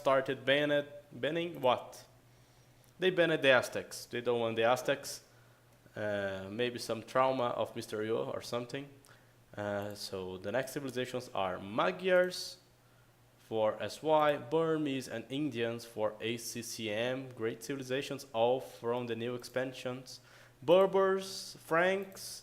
started banning what? They banned the Aztecs. They don't want the Aztecs. Maybe some trauma of Mr. Yo or something. So the next civilizations are Magyars for SY, Burmese and Indians for ACCM. Great civilizations, all from the new expansions. Berbers, Franks,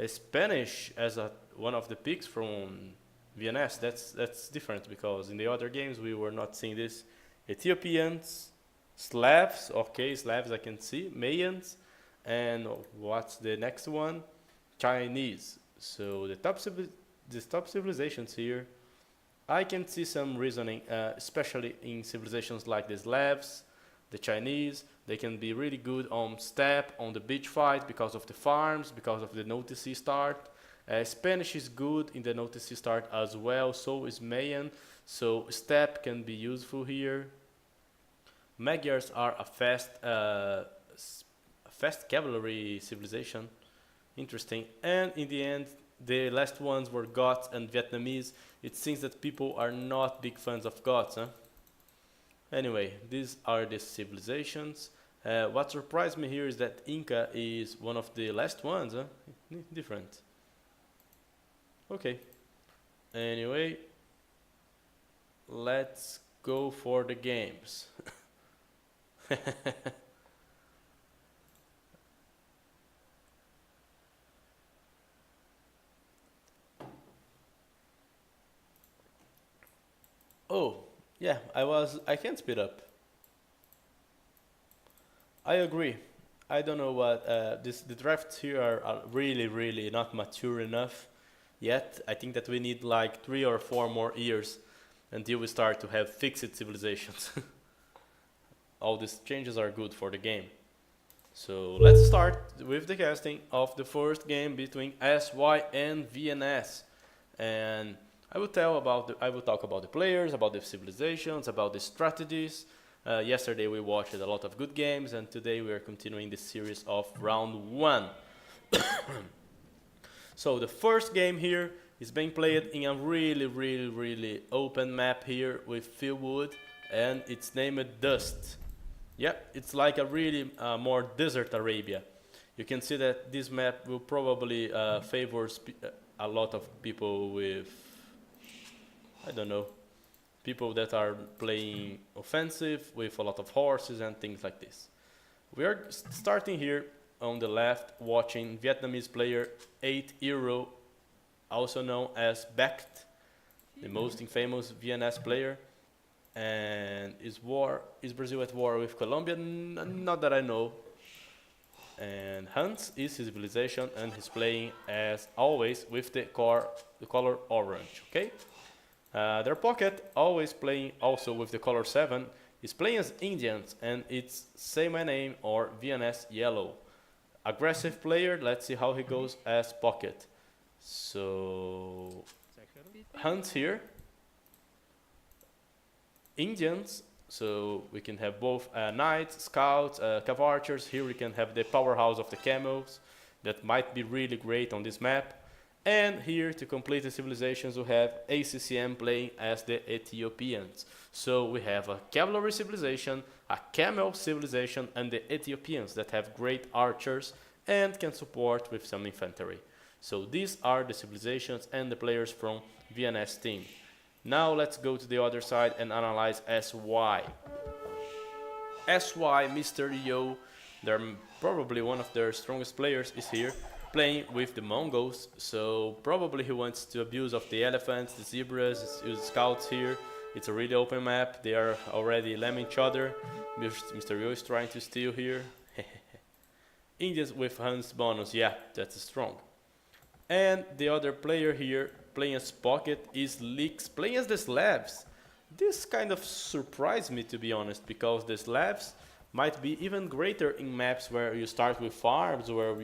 Spanish as one of the picks from VNS. That's different because in the other games we were not seeing this. Ethiopians, Slavs, okay, Slavs I can see, Mayans, and what's the next one? Chinese. So the top civilizations here, I can see some reasoning, especially in civilizations like the Slavs, the Chinese. They can be really good on steppe, on the beach fight because of the farms, because of the no-TC start. Spanish is good in the no-TC start as well, so is Mayan. So steppe can be useful here. Magyars are a fast cavalry civilization. Interesting. And in the end, the last ones were Goths and Vietnamese. It seems that people are not big fans of Goths, huh? Anyway, these are the civilizations. What surprised me here is that Inca is one of the last ones, huh? Different. Okay. Anyway, let's go for the games. Oh, yeah, I can speed up. I agree. I don't know what the drafts here are really, really not mature enough yet. I think that we need like 3 or 4 more years until we start to have fixed civilizations. All these changes are good for the game. So let's start with the casting of the first game between SY and VNS. And I will talk about the players, about the civilizations, about the strategies. Yesterday we watched a lot of good games, and today we are continuing the series of round 1. So the first game here is being played in a really, really, really open map here with few wood, and it's named Dust. Yep, it's like a really more desert Arabia. You can see that this map will probably favor a lot of people with, I don't know, people that are playing offensive with a lot of horses and things like this. We are starting here on the left watching Vietnamese player 8 Euro, also known as Becht, the most infamous VNS player. And is Brazil at war with Colombia? Not that I know. And Hans is his civilization, and he's playing as always with the color orange. Okay. Their pocket, always playing also with the color 7, is playing as Indians, and it's Say My Name or VNS yellow. Aggressive player, let's see how he goes as pocket. So, Hunt here. Indians, so we can have both knights, scouts, cav archers. Here we can have the powerhouse of the camels. That might be really great on this map. And here, to complete the civilizations, we have ACCM playing as the Ethiopians. So we have a cavalry civilization, a camel civilization, and the Ethiopians that have great archers and can support with some infantry. So these are the civilizations and the players from VNS team. Now let's go to the other side and analyze SY. SY, Mr. Yo, they're probably one of their strongest players is here, playing with the Mongols, so probably he wants to abuse of the elephants, the zebras, use scouts here. It's a really open map, they are already lambing each other. Mr. Yo is trying to steal here. Indians with Hans bonus, yeah, that's strong. And the other player here, playing as pocket, is Leaks, playing as the Slavs. This kind of surprised me, to be honest, because the Slavs might be even greater in maps where you start with farms or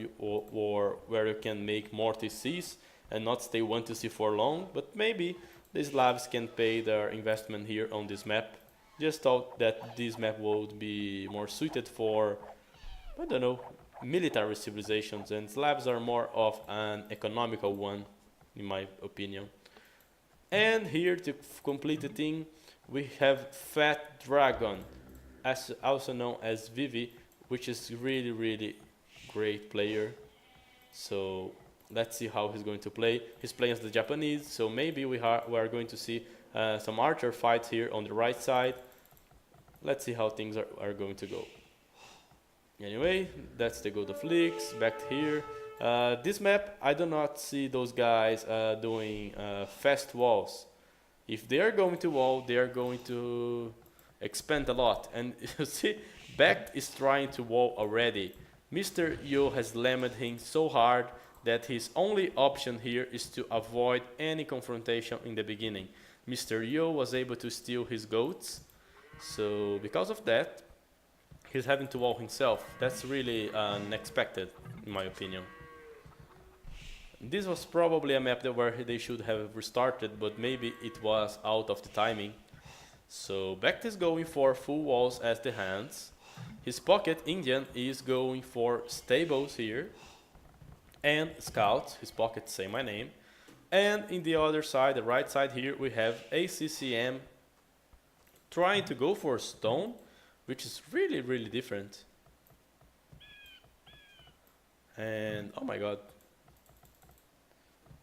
where you can make more TCs and not stay 1 TC for long, but maybe the Slavs can pay their investment here on this map. Just thought that this map would be more suited for, I don't know, military civilizations, and Slavs are more of an economical one, in my opinion. And here to complete the thing, we have Fat Dragon, also known as Vivi, which is really great player. So let's see how he's going to play. He's playing as the Japanese, so maybe we are going to see some archer fights here on the right side. Let's see how things are going to go. Anyway, that's the go of leaks. Back here. This map, I do not see those guys doing fast walls. If they are going to wall, they are going to expand a lot. And you see, Beck is trying to wall already. Mr. Yo has slammed him so hard that his only option here is to avoid any confrontation in the beginning. Mr. Yo was able to steal his goats, so because of that, he's having to wall himself. That's really unexpected, in my opinion. This was probably a map where they should have restarted, but maybe it was out of the timing. So Beck is going for full walls as the hands. His pocket Indian is going for stables here and scouts. His pocket say my name. And in the other side, the right side here, we have ACCM trying to go for stone, which is really different. And oh my god,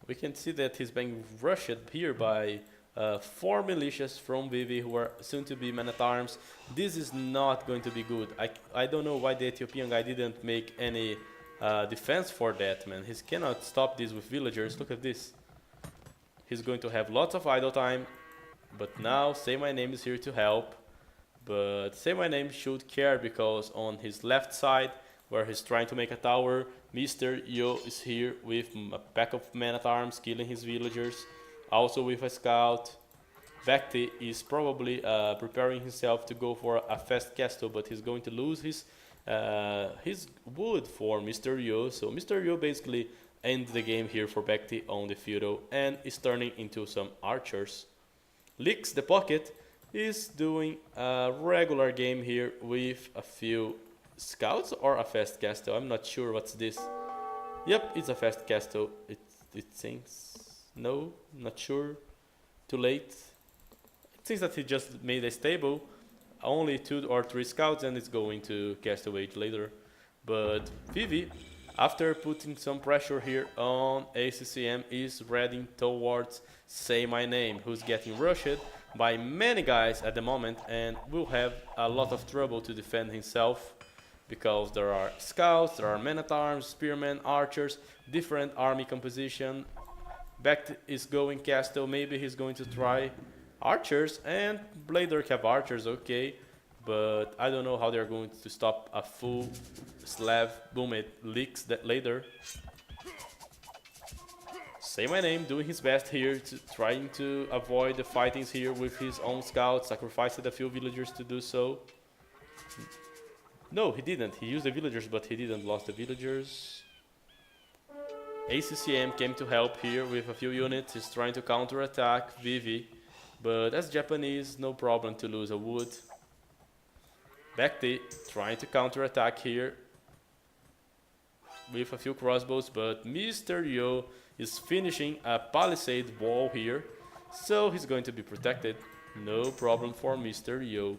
we can see that he's being rushed here by 4 militias from Vivi who are soon to be men-at-arms. This is not going to be good. I don't know why the Ethiopian guy didn't make any defense for that, man. He cannot stop this with villagers. Look at this. He's going to have lots of idle time, but now Say My Name is here to help. But Say My Name should care because on his left side, where he's trying to make a tower, Mr. Yo is here with a pack of men-at-arms killing his villagers. Also with a scout. Vecti is probably preparing himself to go for a fast castle, but he's going to lose his wood for Mr. Yo. So Mr. Yo basically ends the game here for Vecti on the feudal and is turning into some archers. Licks the pocket is doing a regular game here with a few scouts or a fast castle. I'm not sure what's this. Yep, it's a fast castle. It seems. No, not sure. Too late. It seems that he just made a stable. Only 2 or 3 scouts and it's going to cast away later. But Vivi, after putting some pressure here on ACCM, is heading towards Say My Name, who's getting rushed by many guys at the moment and will have a lot of trouble to defend himself because there are scouts, there are men-at-arms, spearmen, archers, different army composition. Beck is going castle, maybe he's going to try archers, and Blader have archers, okay, but I don't know how they're going to stop a full Slav. Boom, it leaks that later. Say My Name doing his best here, trying to avoid the fightings here with his own scouts, sacrificed a few villagers to do so. No, he didn't. He used the villagers, but he didn't lose the villagers. ACCM came to help here with a few units. He's trying to counter-attack Vivi, but as Japanese, no problem to lose a wood. Bekti trying to counter-attack here with a few crossbows, but Mr. Yo is finishing a palisade wall here, so he's going to be protected. No problem for Mr. Yo.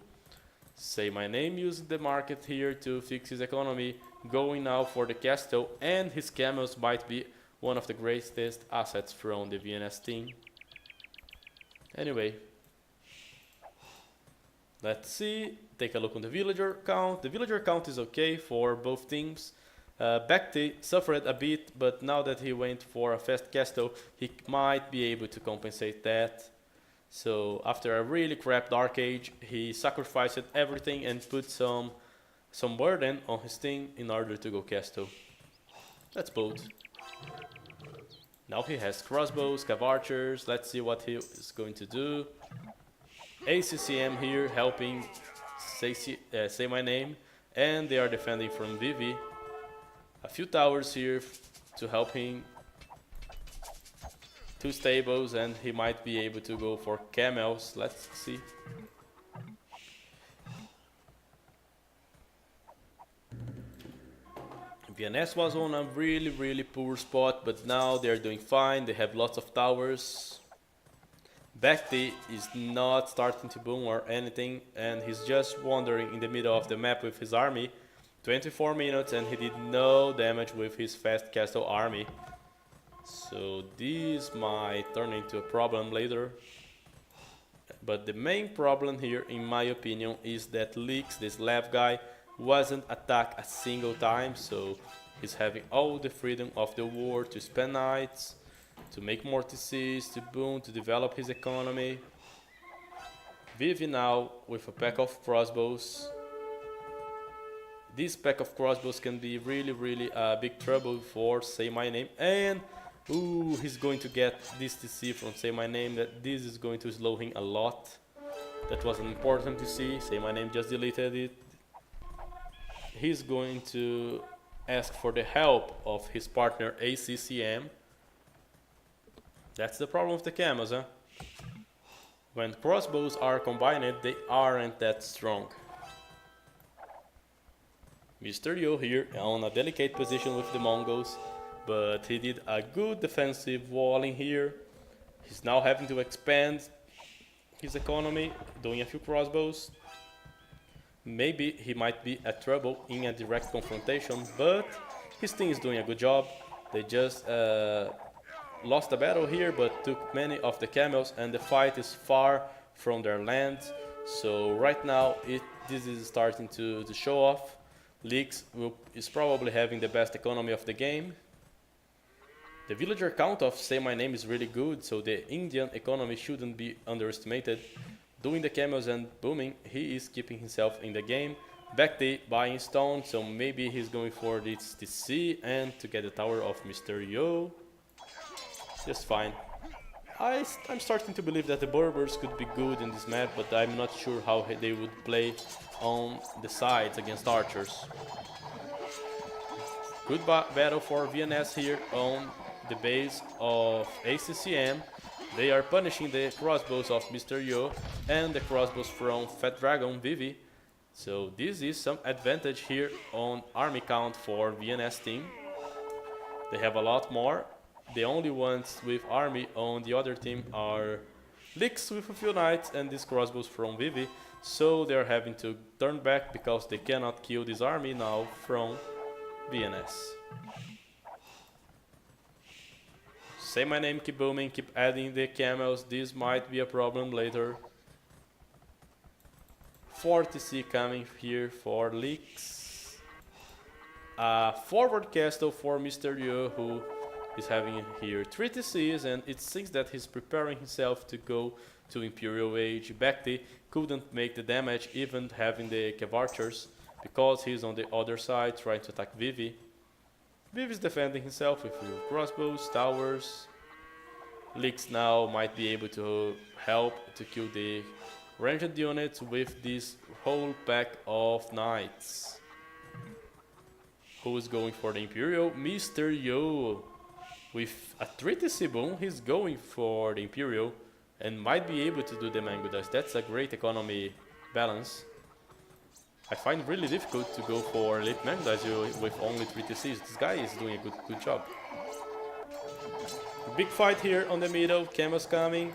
Say My Name using the market here to fix his economy, going now for the castle, and his camels might be one of the greatest assets from the VNS team. Anyway, let's see, take a look on the villager count. The villager count is okay for both teams. Bekti suffered a bit, but now that he went for a fast castle, he might be able to compensate that. So after a really crap Dark Age, he sacrificed everything and put some burden on his team in order to go castle. That's bold. Now he has crossbows, cav archers. Let's see what he is going to do. ACCM here helping Say My Name, and they are defending from Vivi. A few towers here to help him. 2 stables and he might be able to go for camels. Let's see. VNS was on a really poor spot, but now they're doing fine. They have lots of towers. Backty is not starting to boom or anything, and he's just wandering in the middle of the map with his army. 24 minutes and he did no damage with his fast castle army. So this might turn into a problem later. But the main problem here, in my opinion, is that Leaks, this Slav guy, wasn't attacked a single time, so he's having all the freedom of the war to spend nights, to make more TCs, to boom, to develop his economy. Vivi now with a pack of crossbows. This pack of crossbows can be really a big trouble for Say My Name, and ooh, he's going to get this TC from Say My Name, that this is going to slow him a lot. That was important to see. Say My Name just deleted it. He's going to ask for the help of his partner ACCM. That's the problem with the camels, huh? When crossbows are combined, they aren't that strong. Mr. Yo here on a delicate position with the Mongols, but he did a good defensive wall in here. He's now having to expand his economy, doing a few crossbows. Maybe he might be at trouble in a direct confrontation, but his team is doing a good job. They just lost a battle here, but took many of the camels, and the fight is far from their land. So right now this is starting to show off. Leaks is probably having the best economy of the game. The villager count of Say My Name is really good, so the Indian economy shouldn't be underestimated. Doing the camels and booming, he is keeping himself in the game. Backday buying stone, so maybe he's going for this TC and to get the tower of Mr. Yo. Just fine. I'm starting to believe that the Berbers could be good in this map, but I'm not sure how they would play on the sides against archers. Good battle for VNS here on the base of ACCM. They are punishing the crossbows of Mr. Yo and the crossbows from Fat Dragon Vivi. So this is some advantage here on army count for VNS team. They have a lot more. The only ones with army on the other team are Leaks with a few knights and these crossbows from Vivi. So they're having to turn back because they cannot kill this army now from VNS. Say My Name, keep booming, keep adding the camels. This might be a problem later. 40C coming here for Leaks. Forward castle for Mr. Yo, who is having here 3 TCs, and it seems that he's preparing himself to go to Imperial Age. Backty couldn't make the damage even having the Cav Archers because he's on the other side trying to attack Vivi. Vivi is defending himself with crossbows, towers. Leaks now might be able to help to kill the ranged units with this whole pack of knights. Who is going for the Imperial? Mr. Yo. With a 3 TC boom, he's going for the Imperial and might be able to do the Mango Dust. That's a great economy balance. I find it really difficult to go for Elite Mango Dust with only 3 TCs. This guy is doing a good job. Big fight here on the middle, camels coming.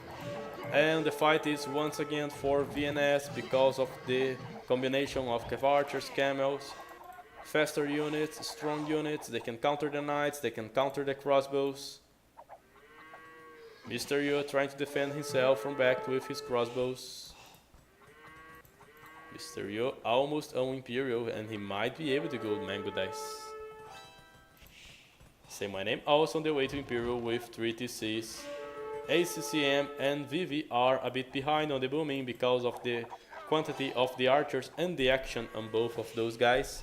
And the fight is once again for VNS because of the combination of Cav Archers, camels. Faster units, strong units, they can counter the knights, they can counter the crossbows. Mr. Yo trying to defend himself from back with his crossbows. Mr. Yo almost on Imperial and he might be able to go Mango Dice. Say My Name also on the way to Imperial with 3 TCs. ACCM and Vivi are a bit behind on the booming because of the quantity of the archers and the action on both of those guys.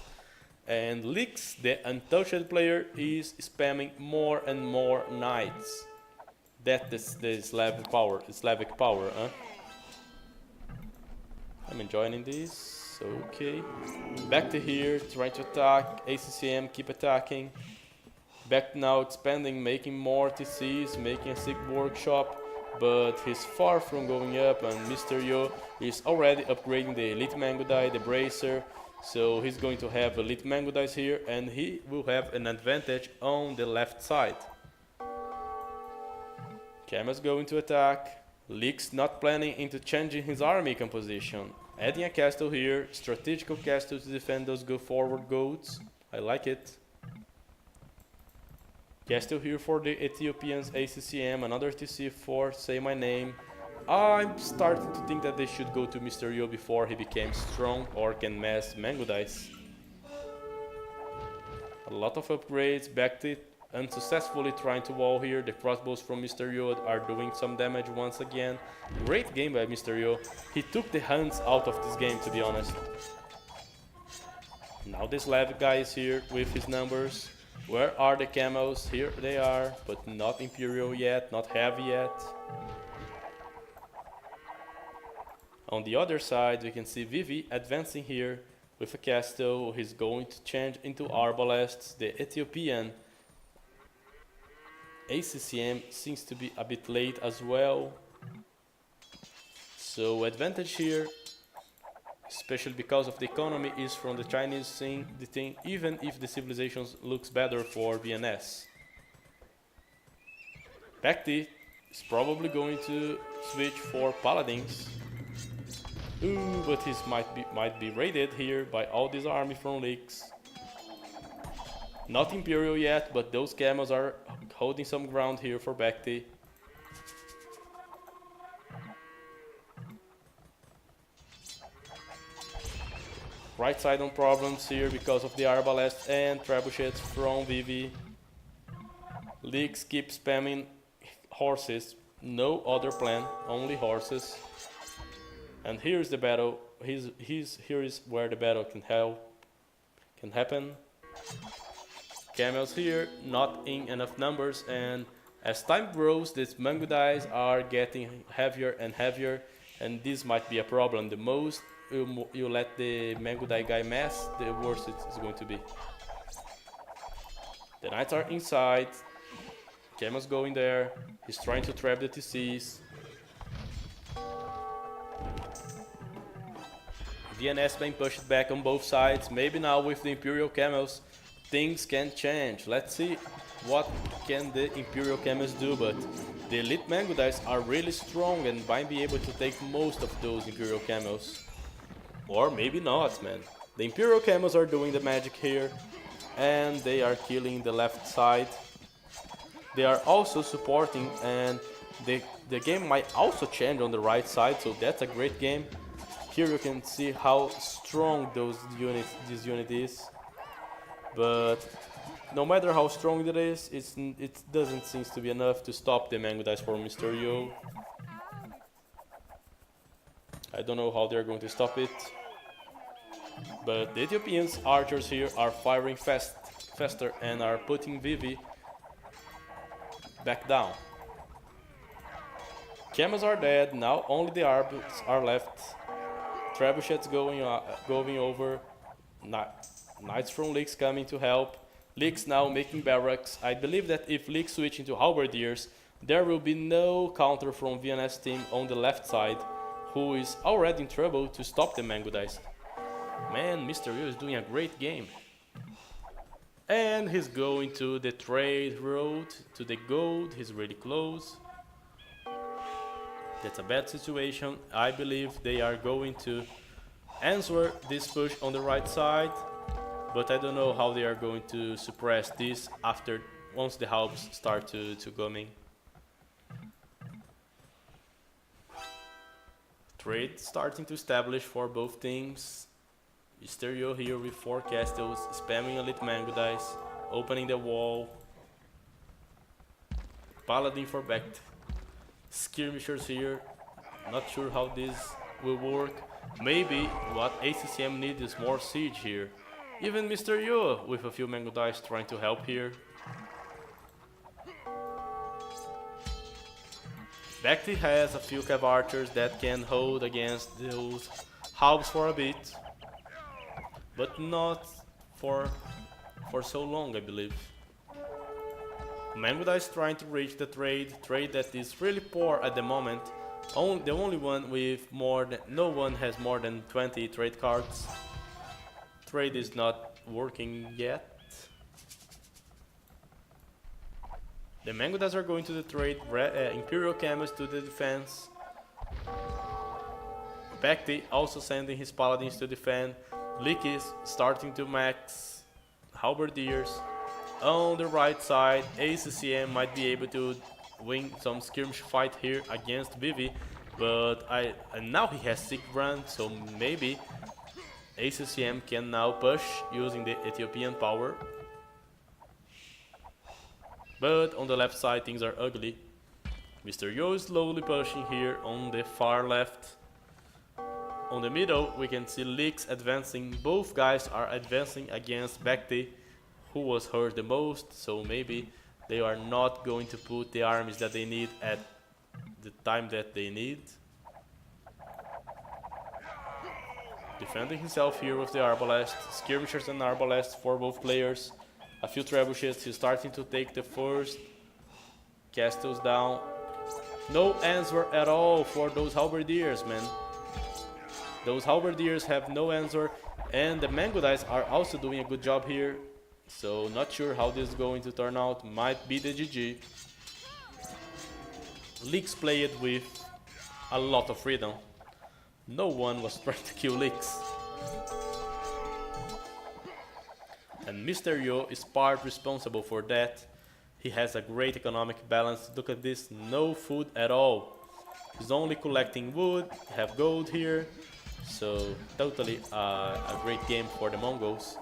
And Leaks, the untouched player, is spamming more and more knights. That is the Slavic power, huh? I'm enjoying this, okay. Back to here, trying to attack, ACCM, keep attacking. Back now, expanding, making more TCs, making a sick workshop. But he's far from going up, and Mr. Yo is already upgrading the Elite Mango Die, the Bracer. So he's going to have Elite Mango Dice here, and he will have an advantage on the left side. Camels going to attack. Leaks not planning into changing his army composition. Adding a castle here, strategical castle to defend those go forward goats. I like it. Castle here for the Ethiopians, ACCM, another TC for Say My Name. I'm starting to think that they should go to Mr. Yo before he became strong or can mass Mango Dice. A lot of upgrades, backed it, unsuccessfully trying to wall here. The crossbows from Mr. Yo are doing some damage once again. Great game by Mr. Yo. He took the hands out of this game, to be honest. Now this Slav guy is here with his numbers. Where are the camels? Here they are, but not Imperial yet, not heavy yet. On the other side, we can see Vivi advancing here with a castle. He's going to change into arbalests. The Ethiopian ACCM seems to be a bit late as well. So advantage here, especially because of the economy, is from the Chinese thing, even if the civilization looks better for VNS. Bacti is probably going to switch for paladins. Ooh, but he might be raided here by all this army from Leaks. Not Imperial yet, but those camels are holding some ground here for Bacti. Right side on problems here because of the arbalest and trebuchets from Vivi. Leaks keep spamming horses. No other plan, only horses. And here's the battle. Here is where the battle can happen. Camels here, not in enough numbers, and as time grows, these Mango Dice are getting heavier and heavier, and this might be a problem. The most you let the Mango Die guy mass, the worse it's going to be. The Knights are inside. Camels going there. He's trying to trap the TCs. VNS being pushed back on both sides. Maybe now with the Imperial Camels, things can change. Let's see what can the Imperial Camels do, but the Elite Mango Dice are really strong and might be able to take most of those Imperial Camels. Or maybe not, man. The Imperial Camels are doing the magic here, and they are killing the left side. They are also supporting, and the game might also change on the right side, so that's a great game. Here you can see how strong this unit is. But no matter how strong it is, it doesn't seem to be enough to stop the Mango Dice for Mr. Yo. I don't know how they're going to stop it. But the Ethiopians archers here are firing faster and are putting Vivi back down. Camels are dead, now only the arbs are left. Trebuchets going over. Knights from Leaks coming to help. Leaks now making barracks. I believe that if Leaks switch into halberdiers, there will be no counter from VNS team on the left side, who is already in trouble to stop the Mango Dice. Man, Mr. Yo is doing a great game. And he's going to the trade road, to the gold. He's really close. That's a bad situation. I believe they are going to answer this push on the right side, but I don't know how they are going to suppress this once the halbs start to coming. Trade starting to establish for both teams. Mr. Yo here with 4 castles, spamming Elite Mango Dice, opening the wall. Paladin for back. Skirmishers here. Not sure how this will work. Maybe what ACCM needs is more siege here. Even Mr. Yo with a few Mango Dice trying to help here. Bacti has a few cav archers that can hold against those halbs for a bit, but not for so long, I believe. Mango Dice trying to reach the trade that is really poor at the moment. The only one with no one has more than 20 trade cards. Trade is not working yet. The Mango Dice are going to the trade, Imperial Camels to the defense. Bacti also sending his paladins to defend. Lick is starting to max halberdiers. On the right side, ACCM might be able to win some skirmish fight here against Vivi, but and now he has sick run, so maybe ACCM can now push using the Ethiopian power. But on the left side things are ugly. Mr. Yo is slowly pushing here on the far left. On the middle we can see Leaks advancing. Both guys are advancing against Bacti, who was hurt the most, so maybe they are not going to put the armies that they need at the time that they need. Defending himself here with the Arbalest. Skirmishers and Arbalest for both players. A few trebuchets, he's starting to take the first castles down. No answer at all for those halberdiers, man. Those halberdiers have no answer, and the Mango Dice are also doing a good job here. So not sure how this is going to turn out. Might be the GG. Leaks played with a lot of freedom. No one was trying to kill Leaks. And Mr. Yo is part responsible for that. He has a great economic balance. Look at this, no food at all. He's only collecting wood, have gold here. So totally a great game for the Mongols.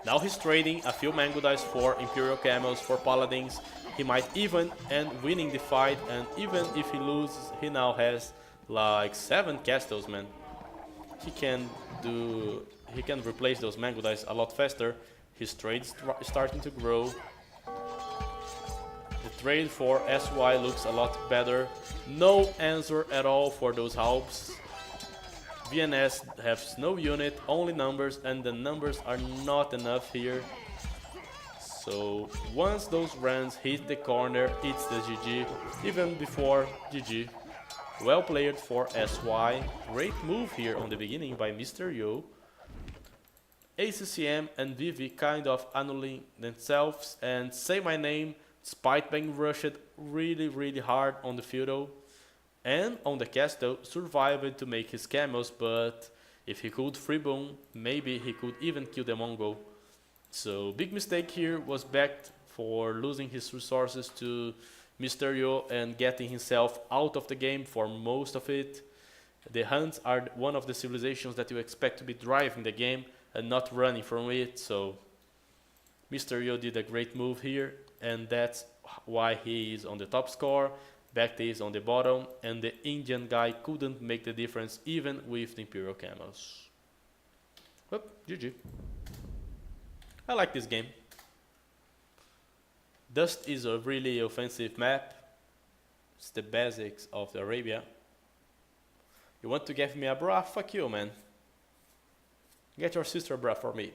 Now he's trading a few Mango Dice for Imperial Camels, for Paladins. He might even end winning the fight, and even if he loses, he now has like 7 castles, man. He can replace those Mango Dice a lot faster. His trade's starting to grow. The trade for SY looks a lot better. No answer at all for those Halbs. VNS has no unit, only numbers, and the numbers are not enough here. So once those runs hit the corner, it's the GG, even before GG. Well played for SY. Great move here on the beginning by Mr. Yo. ACCM and Vivi kind of annulling themselves, and Say My Name, despite being rushed really hard on the feudal and on the castle, survived to make his camels, but if he could freeboom, maybe he could even kill the Mongol. So big mistake here was backed for losing his resources to Mr. Yo and getting himself out of the game for most of it. The Huns are one of the civilizations that you expect to be driving the game and not running from it, so Mr. Yo did a great move here, and that's why he is on the top score. Bacti is on the bottom, and the Indian guy couldn't make the difference even with the Imperial Camels. Well, GG. I like this game. Dust is a really offensive map. It's the basics of the Arabia. You want to give me a bra? Fuck you, man. Get your sister bra for me.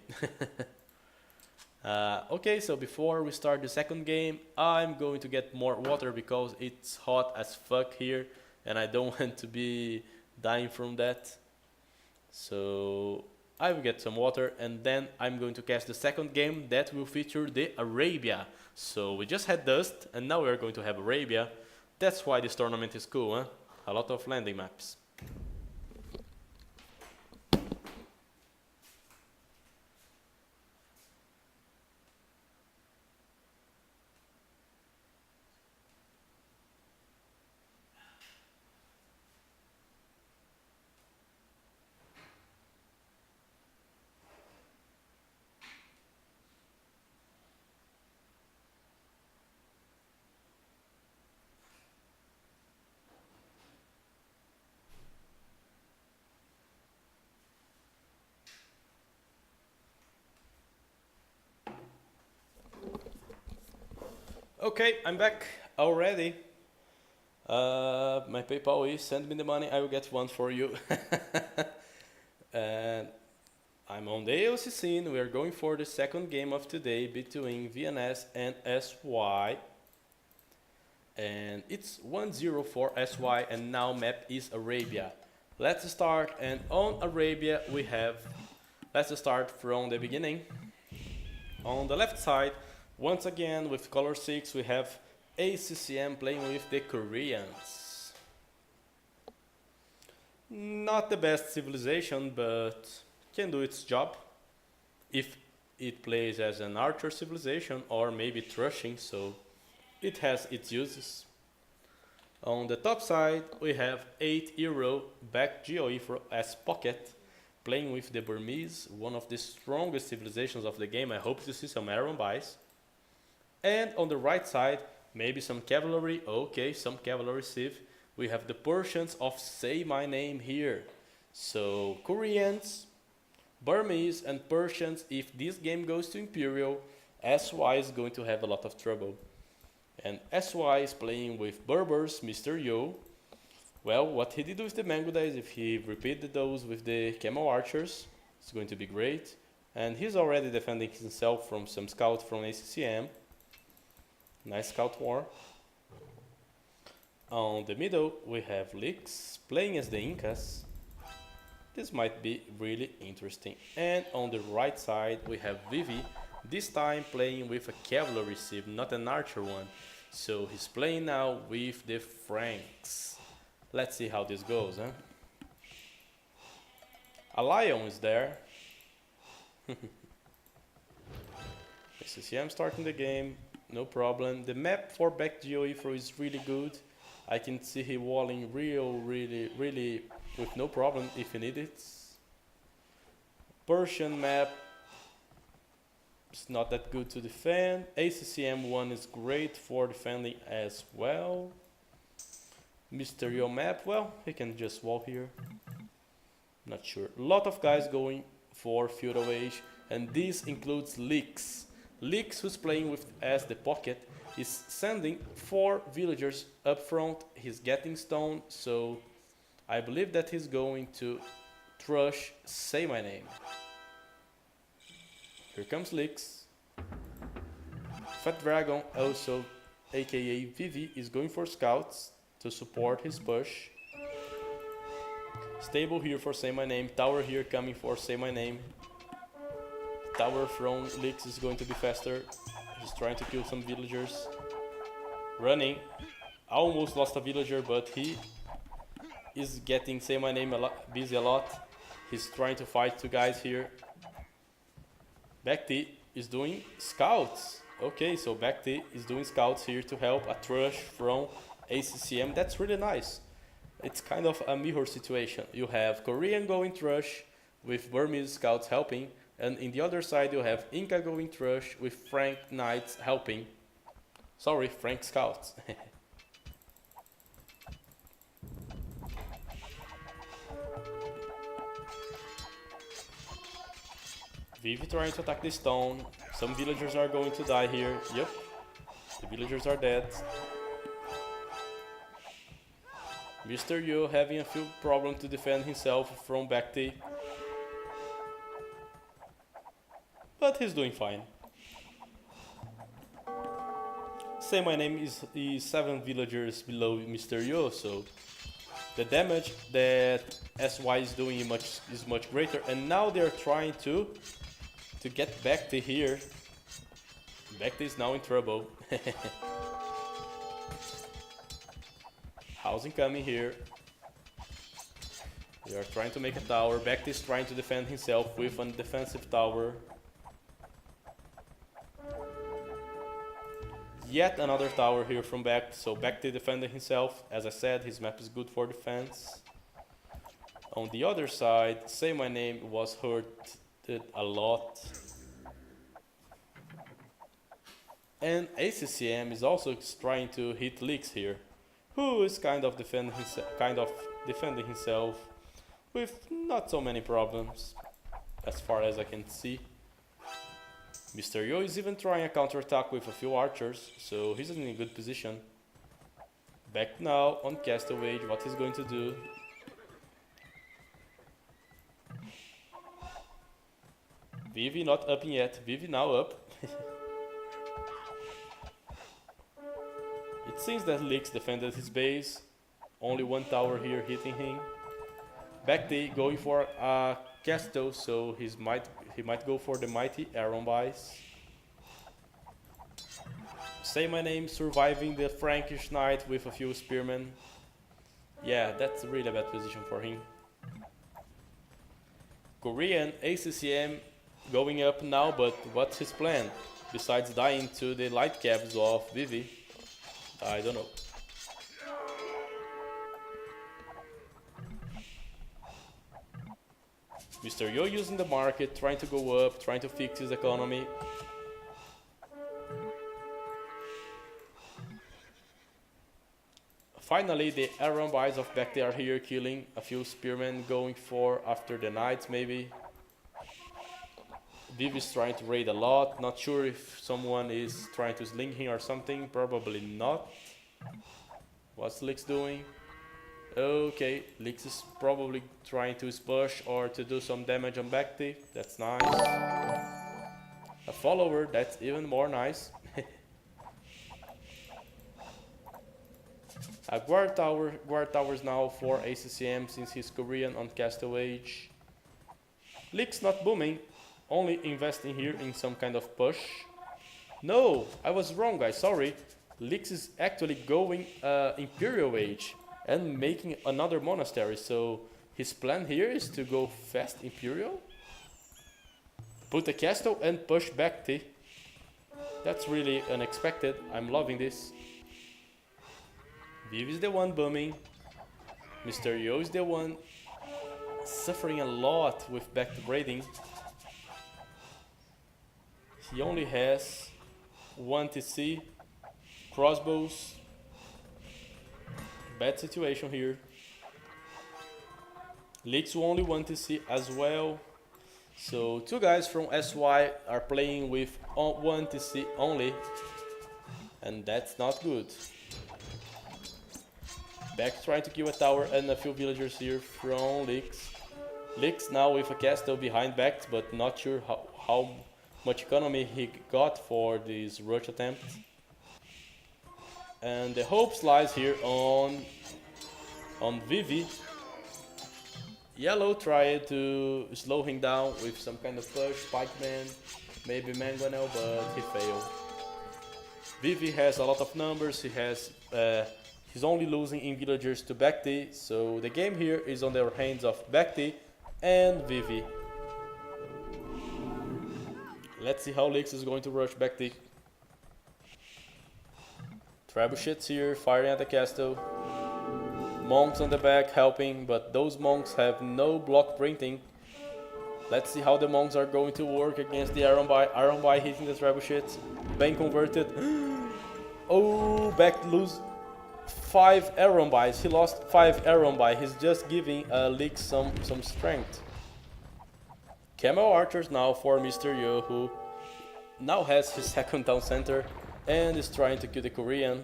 Okay, so before we start the second game, I'm going to get more water because it's hot as fuck here and I don't want to be dying from that. So I will get some water and then I'm going to cast the second game that will feature the Arabia. So we just had Dust and now we're going to have Arabia. That's why this tournament is cool, huh? A lot of landing maps. Okay, I'm back already. My PayPal is send me the money, I will get one for you. And I'm on the AOC scene. We are going for the second game of today between VNS and SY. And it's 1-0 for SY and now map is Arabia. Let's start, and on Arabia we have, let's start from the beginning. On the left side, once again with color 6 we have ACCM playing with the Koreans. Not the best civilization, but can do its job if it plays as an archer civilization or maybe thrashing, so it has its uses. On the top side, we have 8-euro back GOE as pocket, playing with the Burmese, one of the strongest civilizations of the game. I hope to see some Aron buys. And on the right side, maybe some cavalry. Okay, some cavalry civ. We have the Persians of Say My Name here. So Koreans, Burmese and Persians, if this game goes to Imperial, SY is going to have a lot of trouble. And SY is playing with Berbers, Mr. Yo. Well, what he did with the Mangoda is if he repeated those with the Camel Archers, it's going to be great. And he's already defending himself from some scouts from ACCM. Nice scout war. On the middle, we have Lix playing as the Incas. This might be really interesting. And on the right side, we have Vivi, this time playing with a cavalry civ, not an archer one. So he's playing now with the Franks. Let's see how this goes, huh? A lion is there. ACCM starting the game, no problem. The map for back GeoIFRO is really good. I can see he walling really with no problem if you need it. Persian map, it's not that good to defend. ACCM1 is great for defending as well. Mr. Yo map, well, he can just walk here. Not sure. A lot of guys going for Feudal Age, and this includes Lix. Lix, who's playing with as the pocket, is sending 4 villagers up front. He's getting stoned, so I believe that he's going to thrush Say My Name. Here comes Lix. Fat Dragon, also aka Vivi, is going for scouts to support his push. Stable here for Say My Name. Tower here coming for Say My Name. Tower from Lix is going to be faster. He's trying to kill some villagers. Running. Almost lost a villager, but he is getting Say My Name busy a lot. He's trying to fight 2 guys here. Backti is doing scouts. Okay, so Backti is doing scouts here to help a thrush from ACCM. That's really nice. It's kind of a mirror situation. You have Korean going thrush with Burmese scouts helping, and in the other side you have Inca going thrush with Frank Knights helping. Sorry, Frank scouts. Vivi trying to attack the stone. Some villagers are going to die here. Yep, the villagers are dead. Mr. Yo having a few problems to defend himself from Backti. But he's doing fine. Say My Name is 7 villagers below Mr. Yo, so the damage that SY is doing is much greater. And now they're trying to get Backti here. Backti is now in trouble. Housing coming here. They are trying to make a tower. Backti is trying to defend himself with a defensive tower. Yet another tower here from Backti. So Backti defending himself. As I said, his map is good for defense. On the other side, Say My Name was hurt a lot. And ACCM is also trying to hit Lix here, who is kind of defending himself with not so many problems, as far as I can see. Mr. Yo is even trying a counterattack with a few archers, so he's in a good position. Back now on Castle Age, what he's going to do. Vivi not up yet, Vivi now up. It seems that Lix defended his base, only 1 tower here hitting him. Backti going for a castle, so he might go for the mighty Aron buys. Say My Name surviving the Frankish knight with a few spearmen. Yeah, that's a really bad position for him. Korean ACCM going up now, but what's his plan? Besides dying to the light caps of Vivi? I don't know. Mr. Yo using the market, trying to go up, trying to fix his economy. Finally, the Aaron buys of back there are here, killing a few spearmen, going for after the knights maybe. Viv is trying to raid a lot, not sure if someone is trying to sling him or something, probably not. What's Lix doing? Okay, Lix is probably trying to push or to do some damage on Bacti, that's nice. A follower, that's even more nice. A guard towers now for ACCM since he's Korean on Castle Age. Lix not booming, only investing here in some kind of push. No, I was wrong guys, sorry. Lix is actually going Imperial Age and making another monastery, so his plan here is to go fast Imperial, put a castle and push back T. That's really unexpected, I'm loving this. Viv is the one booming, Mr. Yo is the one suffering a lot with back to raiding. He only has 1 TC, crossbows, bad situation here. Lix only 1 TC as well. So 2 guys from SY are playing with 1 TC only, and that's not good. Back trying to kill a tower and a few villagers here from Lix. Lix now with a castle behind back, but not sure how much economy he got for this rush attempt. And the hopes lies here on Vivi. Yellow tried to slow him down with some kind of push, Spikeman, maybe Mangonel, but he failed. Vivi has a lot of numbers, he's only losing in villagers to Bacti, so the game here is on the hands of Bacti and Vivi. Let's see how Lix is going to rush Bacti. Trebuchets here, firing at the castle. Monks on the back helping, but those monks have no block printing. Let's see how the monks are going to work against the Iron Buy hitting the trebuchets. Being converted. Oh, back lose 5 Iron Buys. He lost 5 Iron Buy. He's just giving Lix some strength. Camel Archers now for Mr. Yo, who now has his second town center and is trying to kill the Korean.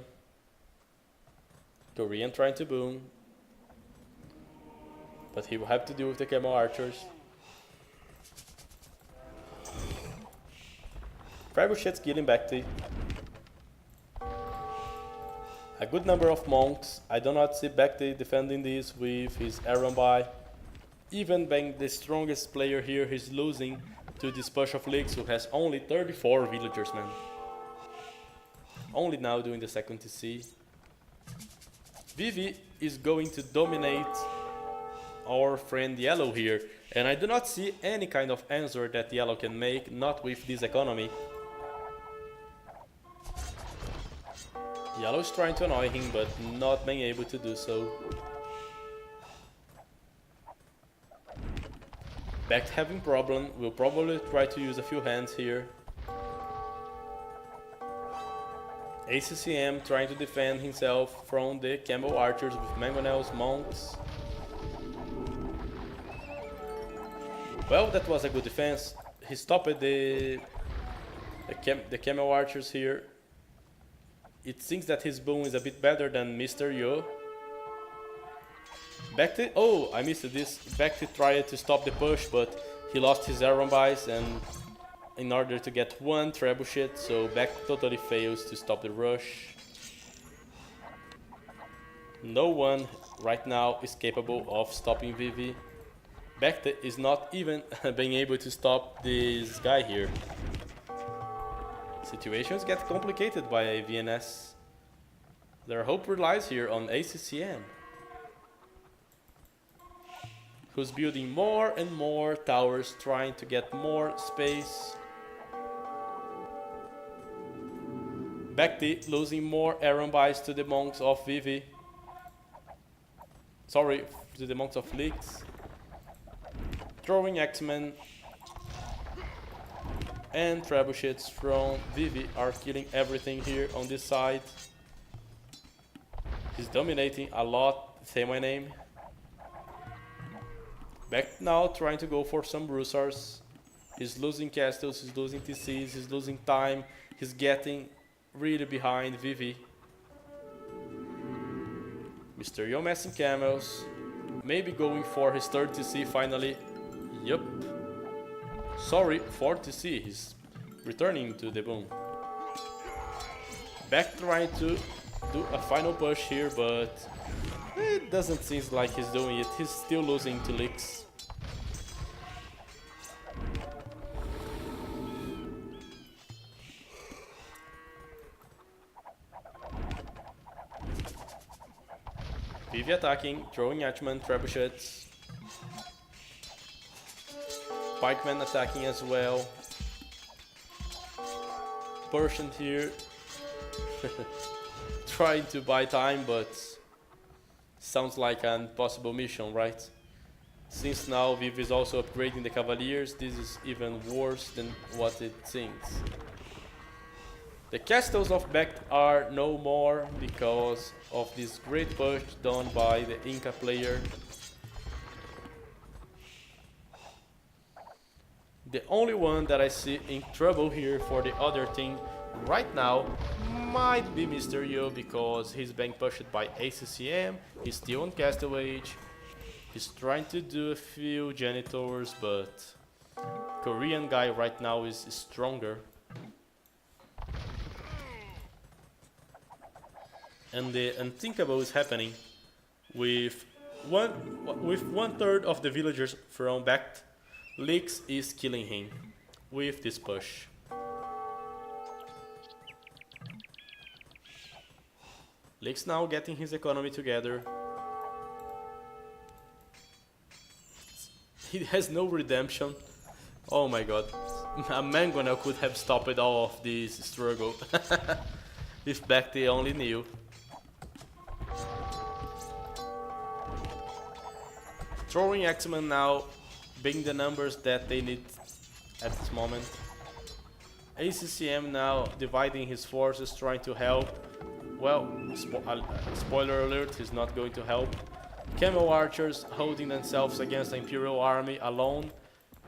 Korean trying to boom, but he will have to deal with the Camel Archers. Trebuchets killing Bacti. A good number of monks. I do not see Bacti defending this with his Iron Buy. Even being the strongest player here, he's losing to this push of Lix, who has only 34 villagers, man. Only now doing the second TC. Vivi is going to dominate our friend Yellow here, and I do not see any kind of answer that Yellow can make, not with this economy. Yellow is trying to annoy him, but not being able to do so. Back having problem, will probably try to use a few hands here. ACCM trying to defend himself from the Camel Archers with Mangonels, Monks. Well, that was a good defense. He stopped the Camel Archers here. It seems that his boom is a bit better than Mr. Yo. Bacti, oh, I missed this. Bacti tried to stop the push, but he lost his Iron Buys and in order to get 1 trebuchet, so Bacti totally fails to stop the rush. No one right now is capable of stopping Vivi. Bacti is not even being able to stop this guy here. Situations get complicated by a VNS. Their hope relies here on ACCM. who's building more and more towers, trying to get more space. Bacti losing more Aaron buys to the monks of Vivi. Sorry, to the monks of Leaks. Throwing X-Men and trebuchets from Vivi are killing everything here on this side. He's dominating a lot, say my name. Back now trying to go for some Brussars. He's losing castles, he's losing TCs, he's losing time. He's getting really behind Vivi. Mr. Yo messing camels. Maybe going for his third TC finally. Yup. Sorry, 4th TC. He's returning to the boom. Back trying to do a final push here, but it doesn't seem like he's doing it. He's still losing to Licks. Vivi attacking, throwing Hatchman, trebuchets. Pikeman attacking as well. Persian here. Trying to buy time, but sounds like an impossible mission, right? Since now Vivi is also upgrading the Cavaliers, this is even worse than what it seems. The castles of Becht are no more because of this great push done by the Inca player. The only one that I see in trouble here for the other team right now might be Mr. Yo, because he's being pushed by ACCM, he's still on Castle Age, he's trying to do a few janitors, but Korean guy right now is stronger. And the unthinkable is happening with one third of the villagers from Becht. Lix is killing him with this push. Lix now getting his economy together. He has no redemption. Oh my god. A Mangonel could have stopped all of this struggle. If Bacti only knew. Throwing X-Men now, being the numbers that they need at this moment. ACCM now dividing his forces, trying to help. Well, spoiler alert, he's not going to help. Camel archers holding themselves against the Imperial army alone.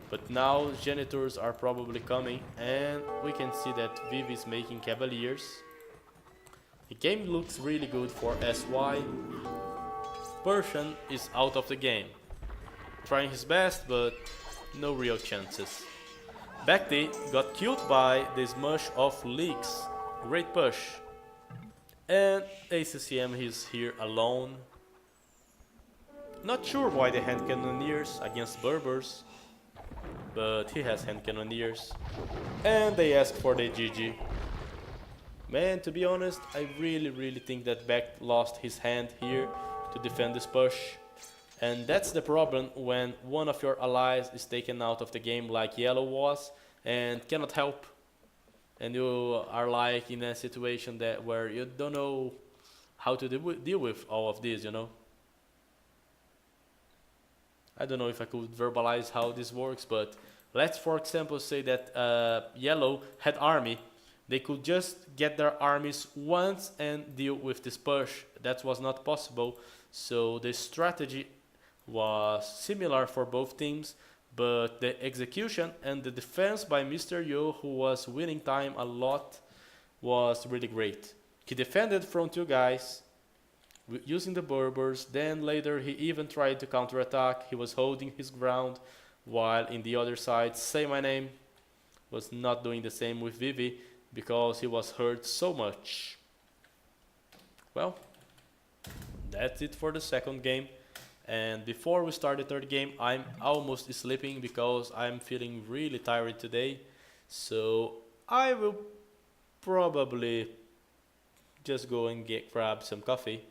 But now janitors are probably coming, and we can see that Vivi is making cavaliers. The game looks really good for SY. Persian is out of the game. Trying his best, but no real chances. Bacti got killed by the smush of Leaks. Great push. And ACCM is here alone. Not sure why the hand cannoneers against Berbers, but he has hand cannoneers. And they ask for the GG. Man, to be honest, I really think that Becht lost his hand here to defend this push. And that's the problem when one of your allies is taken out of the game like Yellow was and cannot help. And you are like in a situation that where you don't know how to deal with all of this, you know. I don't know if I could verbalize how this works, but let's for example say that Yellow had army. They could just get their armies once and deal with this push. That was not possible. So the strategy was similar for both teams, but the execution and the defense by Mr. Yo, who was winning time a lot, was really great. He defended from two guys using the Berbers, then later he even tried to counterattack. He was holding his ground, while in the other side, Say My Name was not doing the same with Vivi because he was hurt so much. Well, that's it for the second game. And before we start the third game, I'm almost sleeping because I'm feeling really tired today. So I will probably just go and grab some coffee.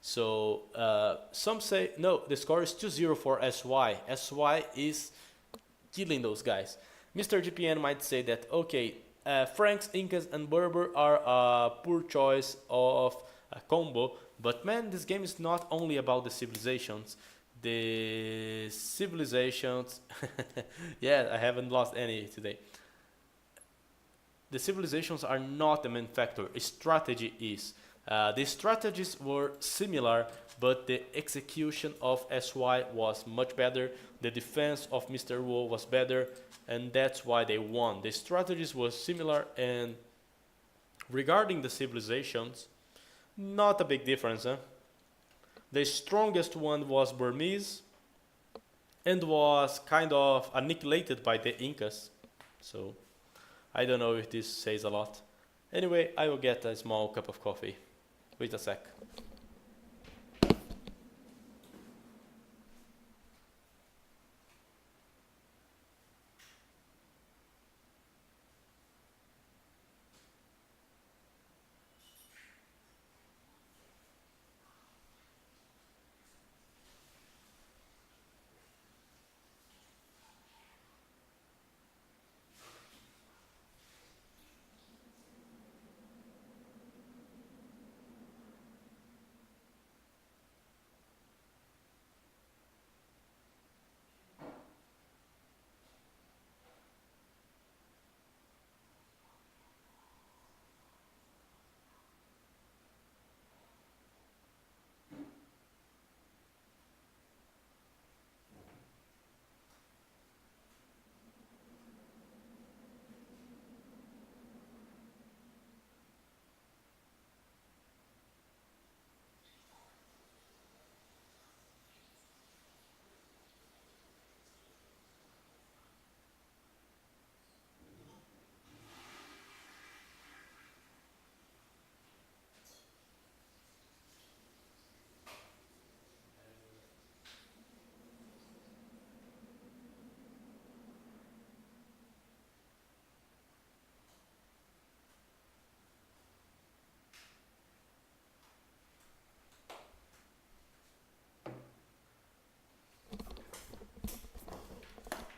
So some say, no, the score is 2-0 for SY. SY is killing those guys. Mr. GPN might say that, okay, Franks, Incas, and Berber are a poor choice of a combo, but man, this game is not only about the civilizations. The civilizations, yeah, I haven't lost any today. The civilizations are not the main factor, strategy is. The strategies were similar, but the execution of SY was much better, the defense of Mr. Wu was better, and that's why they won. The strategies were similar, and regarding the civilizations, not a big difference. The strongest one was Burmese, and was kind of annihilated by the Incas, so I don't know if this says a lot. Anyway, I will get a small cup of coffee. Wait a sec.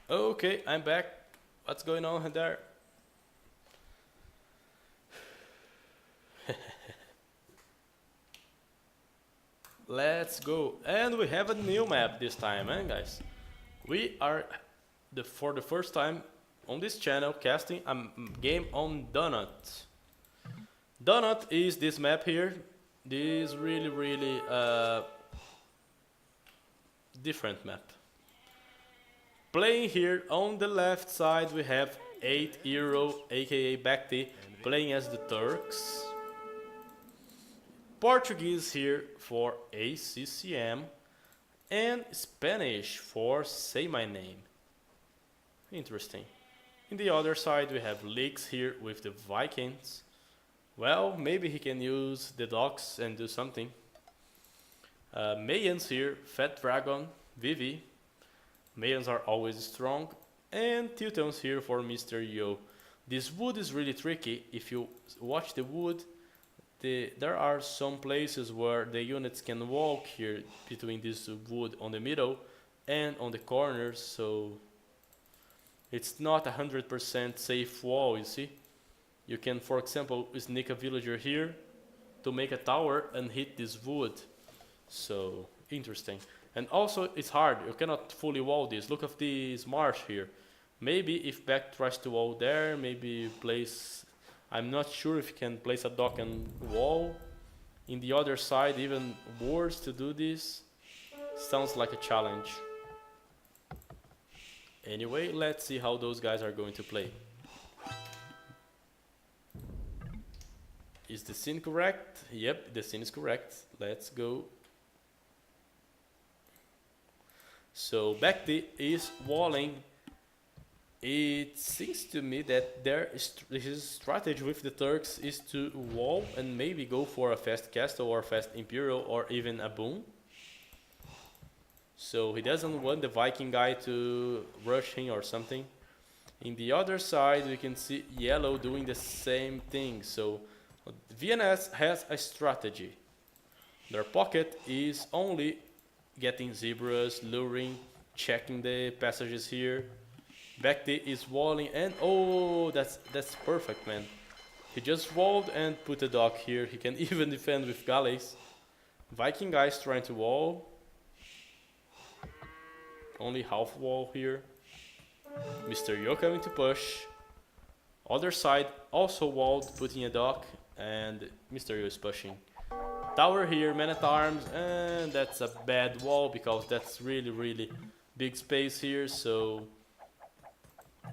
Okay, I'm back. What's going on there? Let's go. And we have a new map this time, guys? We are, for the first time on this channel, casting a game on Donut. Donut is this map here. This really different map. Playing here on the left side we have 8 Euro aka Bakti playing as the Turks. Portuguese here for ACCM and Spanish for Say My Name. Interesting. In the other side we have Leaks here with the Vikings. Well, maybe he can use the docks and do something. Mayans here, Fat Dragon, Vivi. Mayans are always strong. And Teutons here for Mr. Yo. This wood is really tricky. If you watch the wood, there are some places where the units can walk here between this wood on the middle and on the corners, so it's not 100% safe wall, you see. You can, for example, sneak a villager here to make a tower and hit this wood. So, interesting. And also, it's hard. You cannot fully wall this. Look at this marsh here. Maybe if Beck tries to wall there, maybe place... I'm not sure if you can place a dock and wall. In the other side, even worse to do this. Sounds like a challenge. Anyway, let's see how those guys are going to play. Is the scene correct? Yep, the scene is correct. Let's go. So Bakti is walling. It seems to me that his strategy with the Turks is to wall and maybe go for a fast castle or fast imperial or even a boom. So he doesn't want the Viking guy to rush him or something. In the other side we can see yellow doing the same thing. So VNS has a strategy. Their pocket is only getting zebras, luring, checking the passages here. Backty is walling and oh, that's perfect, man. He just walled and put a dock here. He can even defend with galleys. Viking guys trying to wall. Only half wall here. Mr. Yo coming to push. Other side also walled, putting a dock, and Mr. Yo is pushing. Tower here, man at arms, and that's a bad wall because that's really big space here, so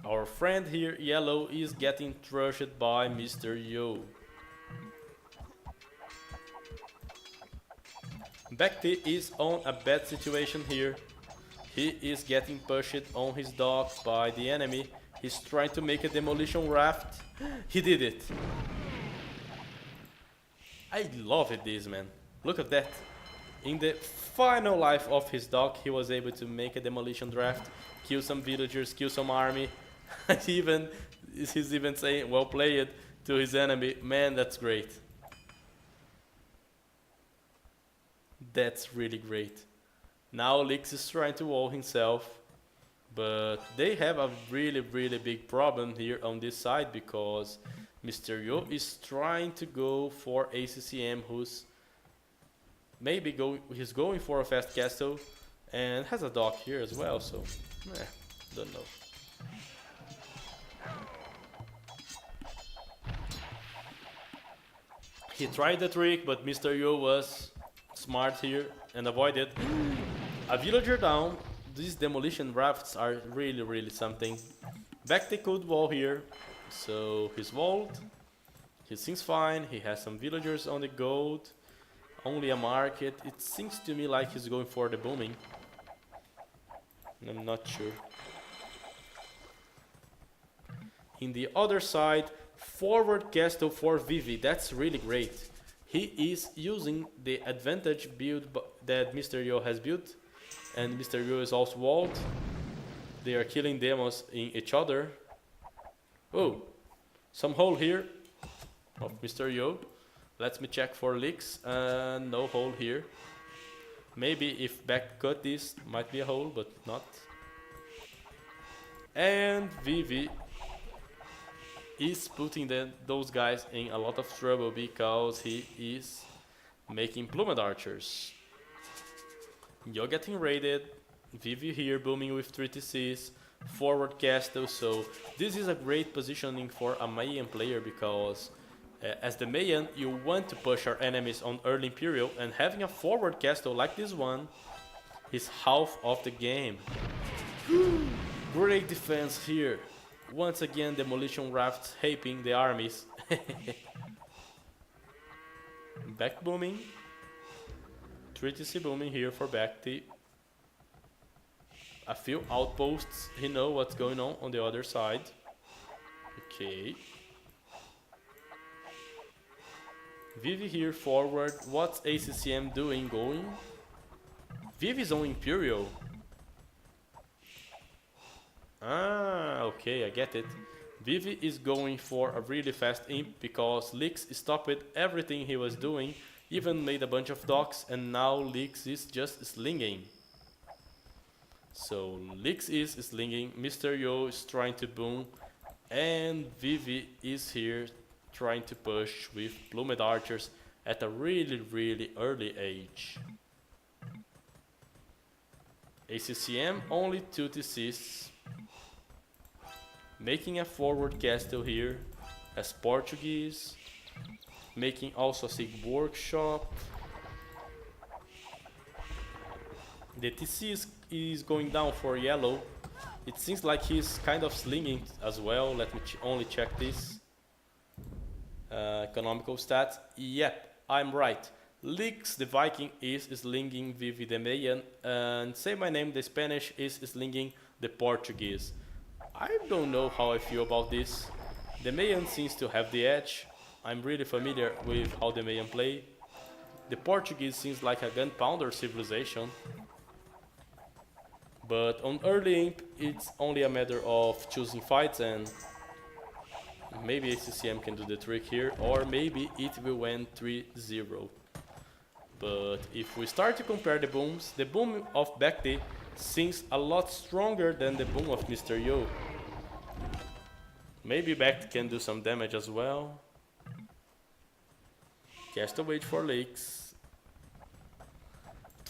our friend here, Yellow, is getting trushed by Mr. Yo. Backty is on a bad situation here. He is getting pushed on his dock by the enemy. He's trying to make a demolition raft. He did it. I love it, this man. Look at that. In the final life of his dock, he was able to make a demolition draft, kill some villagers, kill some army. He's even saying, well played, to his enemy. Man, that's great. That's really great. Now Lix is trying to wall himself, but they have a really big problem here on this side because Mr. Yo is trying to go for ACCM, who's he's going for a fast castle and has a dock here as well, so don't know. He tried the trick, but Mr. Yo was smart here and avoided. A villager down. These demolition rafts are really something. Backty could wall here, so he's walled. He seems fine. He has some villagers on the gold. Only a market. It seems to me like he's going for the booming. I'm not sure. In the other side, forward castle for Vivi. That's really great. He is using the advantage build that Mr. Yo has built. And Mr. Yo is also walled. They are killing demos in each other. Oh, some hole here of Mr. Yo. Let me check for leaks. No hole here. Maybe if back cut this, might be a hole, but not. And Vivi is putting those guys in a lot of trouble because he is making plumed archers. You're getting raided. Vivi here booming with 3 TCs. Forward castle, so this is a great positioning for a Mayan player because as the Mayan you want to push our enemies on early Imperial, and having a forward castle like this one is half of the game. Great defense here. Once again demolition rafts helping the armies. Back booming. 3TC booming here for Backty. A few outposts. He knows what's going on the other side. Okay. Vivi here forward. What's ACCM doing? Going? Vivi's on Imperial. Ah, okay, I get it. Vivi is going for a really fast imp because Lix stopped everything he was doing, even made a bunch of docks, and now Lix is just slinging. So Lix is slinging, Mr. Yo is trying to boom, and Vivi is here trying to push with plumed archers at a really early age. ACCM only 2 TCs. Making a forward castle here as Portuguese. Making also a Sig workshop. The TC is going down for Yellow. It seems like he's kind of slinging as well. Let me only check this. Economical stats. Yep, I'm right. Lix the Viking is slinging Vivi the Mayan, and Say My Name the Spanish is slinging the Portuguese. I don't know how I feel about this. The Mayan seems to have the edge. I'm really familiar with how the Mayan play. The Portuguese seems like a gunpowder civilization. But on early imp, it's only a matter of choosing fights, and maybe ACCM can do the trick here, or maybe it will end 3-0. But if we start to compare the booms, the boom of Backday seems a lot stronger than the boom of Mr. Yo. Maybe Backday can do some damage as well. Cast a wait for leaks.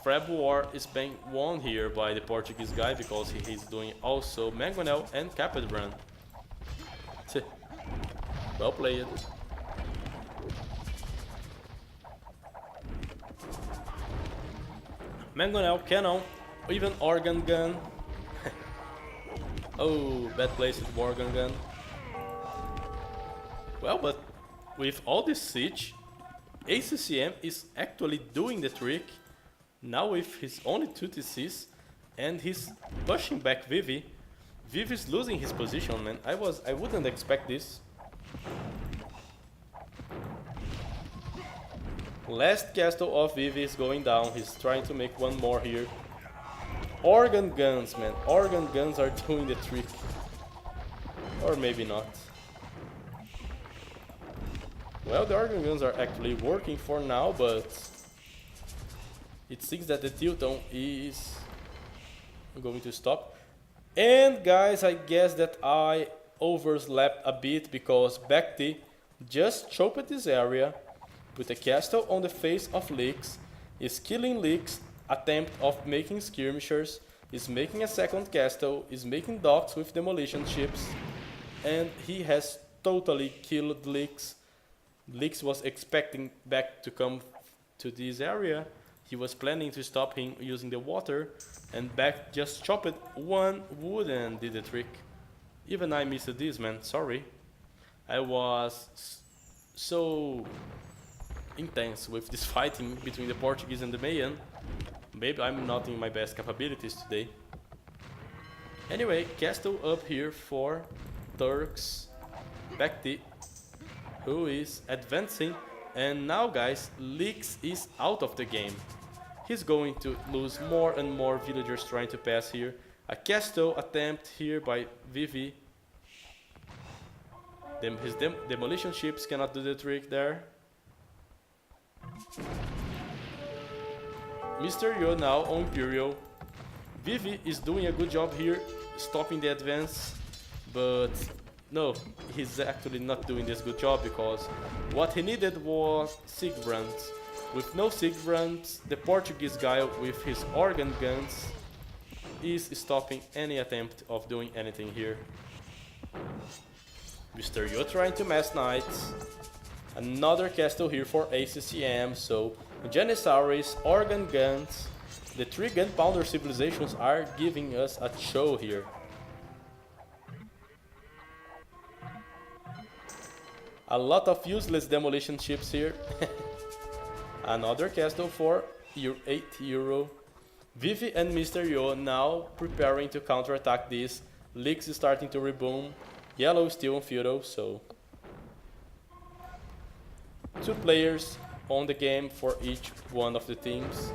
Trap War is being won here by the Portuguese guy because he's doing also Mangonel and Caped Run. Well played. Mangonel, Cannon, even Organ Gun. Oh, bad place with Organ Gun. Well, but with all this siege, ACCM is actually doing the trick. Now with his only 2 TCs and he's pushing back Vivi. Vivi's losing his position, man. I wouldn't expect this. Last castle of Vivi is going down. He's trying to make one more here. Organ guns, man. Organ guns are doing the trick. Or maybe not. Well, the organ guns are actually working for now, but it seems that the Tilton is going to stop. And guys, I guess that I overslept a bit because Backday just choked this area with a castle on the face of Leaks, is killing Leaks, attempt of making skirmishers, is making a second castle, is making docks with demolition ships, and he has totally killed Leaks. Leaks was expecting Back to come to this area. He was planning to stop him using the water, and Back just chopped one wood and did the trick. Even I missed this, man, sorry. I was so intense with this fighting between the Portuguese and the Mayan. Maybe I'm not in my best capabilities today. Anyway, castle up here for Turks. Backday, who is advancing, and now guys, Leaks is out of the game. He's going to lose more and more villagers trying to pass here. A castle attempt here by Vivi. His demolition ships cannot do the trick there. Mr. Yo now on Imperial. Vivi is doing a good job here, stopping the advance, but no, he's actually not doing this good job because what he needed was Sigbrands. With no Sigbrands, the Portuguese guy with his organ guns is stopping any attempt of doing anything here. Mr. Yo trying to mass knights. Another castle here for ACCM, so Janissaries, organ guns, the 3 gunpowder civilizations are giving us a show here. A lot of useless demolition ships here. Another castle for 8 euro. Vivi and Mr. Yo now preparing to counterattack this. Leaks is starting to reboom. Yellow is still on feudal, so 2 players on the game for each one of the teams.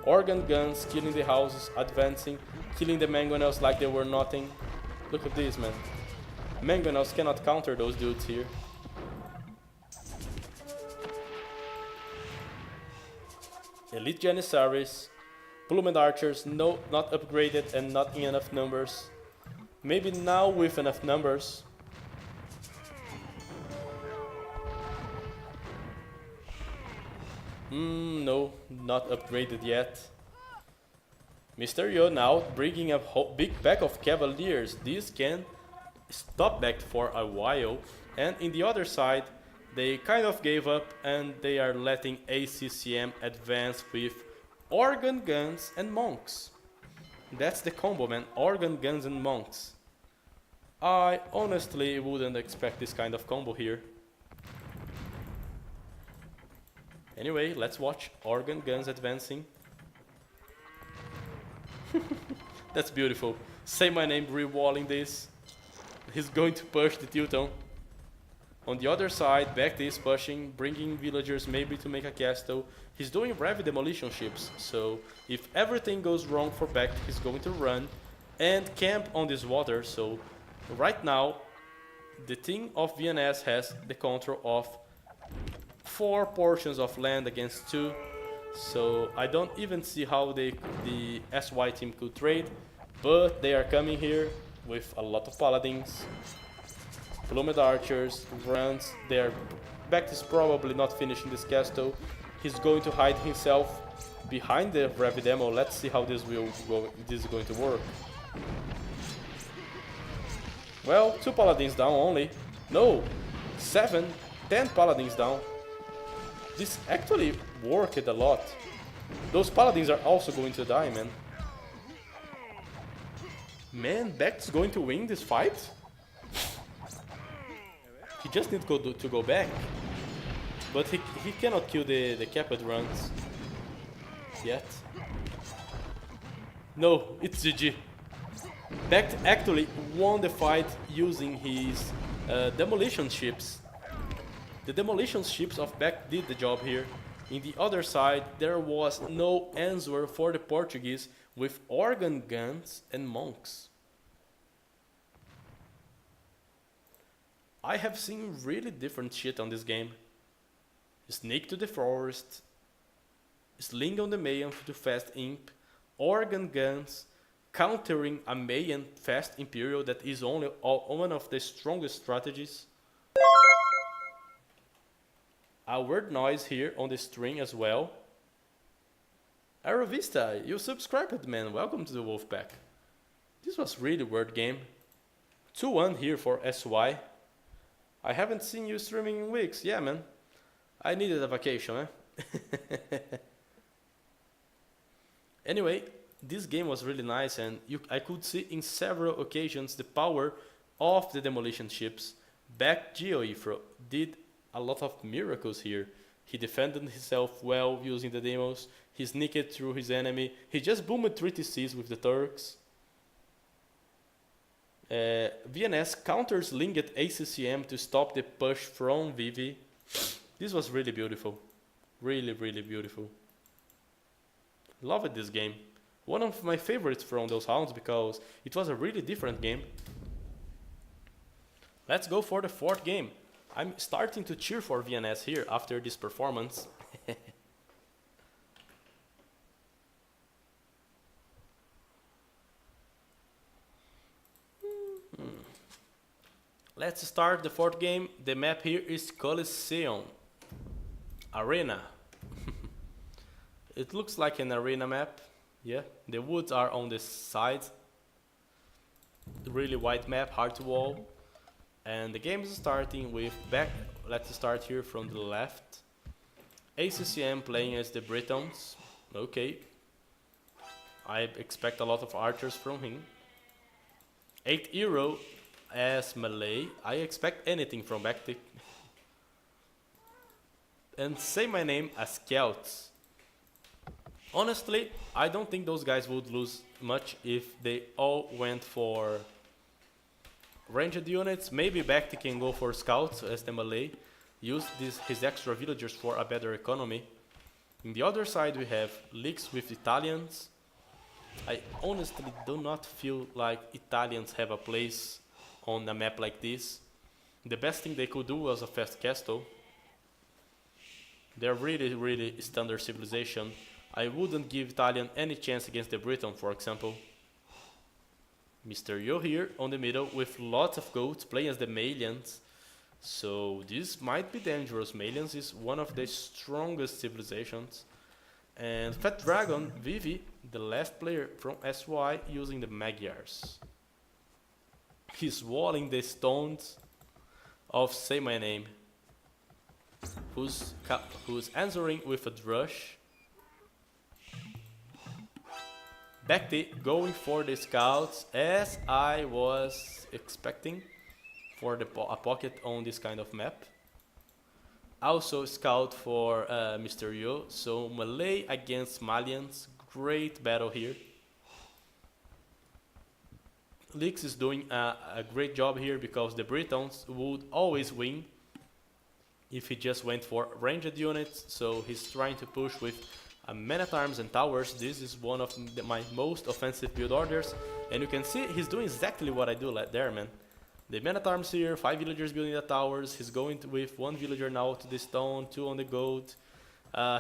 Organ guns killing the houses, advancing, killing the mangonels like they were nothing. Look at this, man. Mangonels cannot counter those dudes here. Elite Janissaries, Plumed Archers, no, not upgraded and not in enough numbers. Maybe now with enough numbers. No, not upgraded yet. Mr. Yo now bringing a big pack of Cavaliers. These can stop Back for a while. And in the other side, they kind of gave up and they are letting ACCM advance with organ guns and monks. That's the combo, man. Organ guns and monks. I honestly wouldn't expect this kind of combo here. Anyway, let's watch organ guns advancing. That's beautiful. Say my name re-walling this. He's going to push the Tilton. On the other side, Backday is pushing, bringing villagers maybe to make a castle. He's doing heavy demolition ships, so if everything goes wrong for Backday, he's going to run and camp on this water. So right now, the team of VNS has the control of 4 portions of land against 2. So I don't even see how the SY team could trade, but they are coming here with a lot of paladins, plumed archers, runs. Beck is probably not finishing this castle. He's going to hide himself behind the Rev demo. Let's see how this is going to work. Well, 2 paladins down only. No, 7, 10 paladins down. This actually worked a lot. Those paladins are also going to die, man. Man, Beck's going to win this fight? He just needs to go back. But he cannot kill the capped runs yet. No, it's GG. Beck actually won the fight using his demolition ships. The demolition ships of Beck did the job here. In the other side, there was no answer for the Portuguese with organ guns and monks. I have seen really different shit on this game. Sneak to the forest, sling on the Mayan to fast imp, organ guns, countering a Mayan fast Imperial that is only one of the strongest strategies. A weird noise here on the string as well. Aerovista, you subscribed, man. Welcome to the Wolfpack. This was really weird game. 2-1 here for SY. I haven't seen you streaming in weeks. Yeah, man. I needed a vacation, eh? Anyway, this game was really nice, and I could see in several occasions the power of the demolition ships. Beck GeoIfro did a lot of miracles here. He defended himself well using the demos. He sneaked through his enemy. He just boomed 3 TCs with the Turks. VNS counters linked ACCM to stop the push from Vivi. This was really beautiful. Really, really beautiful. Loved this game. One of my favorites from those rounds because it was a really different game. Let's go for the 4th game. I'm starting to cheer for VNS here after this performance. Let's start the 4th game. The map here is Coliseum Arena. It looks like an arena map. Yeah, the woods are on the side. Really wide map, hard to wall. And the game is starting with Beck. Let's start here from the left. ACCM playing as the Britons. Okay. I expect a lot of archers from him. 8 Euro as melee. I expect anything from Beck. And Say My Name as scouts. Honestly, I don't think those guys would lose much if they all went for ranged units. Maybe Beck can go for scouts as the melee. Use his extra villagers for a better economy. In the other side we have leaks with Italians. I honestly do not feel like Italians have a place on a map like this. The best thing they could do was a fast castle. They're really, really standard civilization. I wouldn't give Italian any chance against the Briton, for example. Mr. Yo here on the middle with lots of goats playing as the Malians. So this might be dangerous. Malians is one of the strongest civilizations. And Fat Dragon, Vivi, the last player from SY using the Magyars. He's walling the stones of Say My Name. Who's answering with a drush. Bekti going for the scouts as I was expecting for a pocket on this kind of map. Also scout for Mr. Yo, so melee against Malians, great battle here. Lix is doing a great job here because the Britons would always win if he just went for ranged units, so he's trying to push with men-at-arms and towers. This is one of my most offensive build orders, and you can see he's doing exactly what I do there, man. The men-at-arms here, 5 villagers building the towers, he's going with 1 villager now to the stone, 2 on the gold.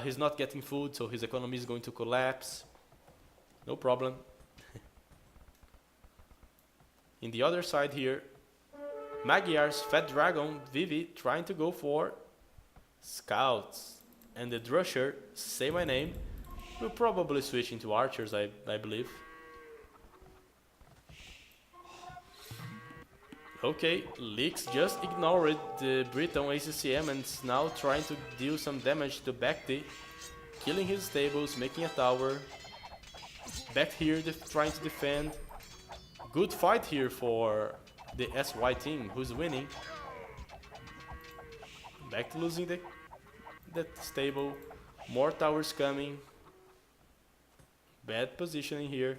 He's not getting food, so his economy is going to collapse. No problem. In the other side here, Magyar's Fat Dragon, Vivi, trying to go for scouts. And the Drusher, say my name, will probably switch into archers, I believe. Okay, Leaks just ignored the Breton ACCM and is now trying to deal some damage to Bekti, killing his stables, making a tower. Back here trying to defend. Good fight here for the SY team, who's winning. Back losing that stable. More towers coming. Bad positioning here.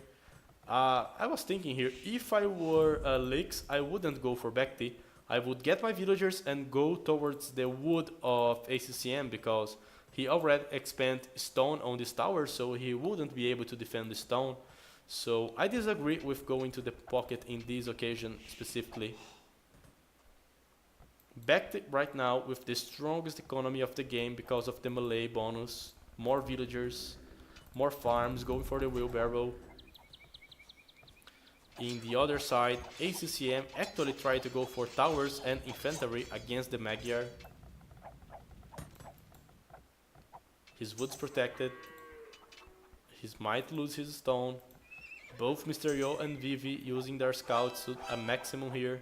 I was thinking here, if I were Lix, I wouldn't go for Bekti. I would get my villagers and go towards the wood of ACCM because he already expanded stone on this tower, so he wouldn't be able to defend the stone. So I disagree with going to the pocket in this occasion specifically. Bekti right now with the strongest economy of the game because of the melee bonus. More villagers, more farms, going for the wheelbarrow. In the other side, ACCM actually tried to go for towers and infantry against the Magyar. His wood's protected. He might lose his stone. Both Mr. Yo and Vivi using their scouts to a maximum here.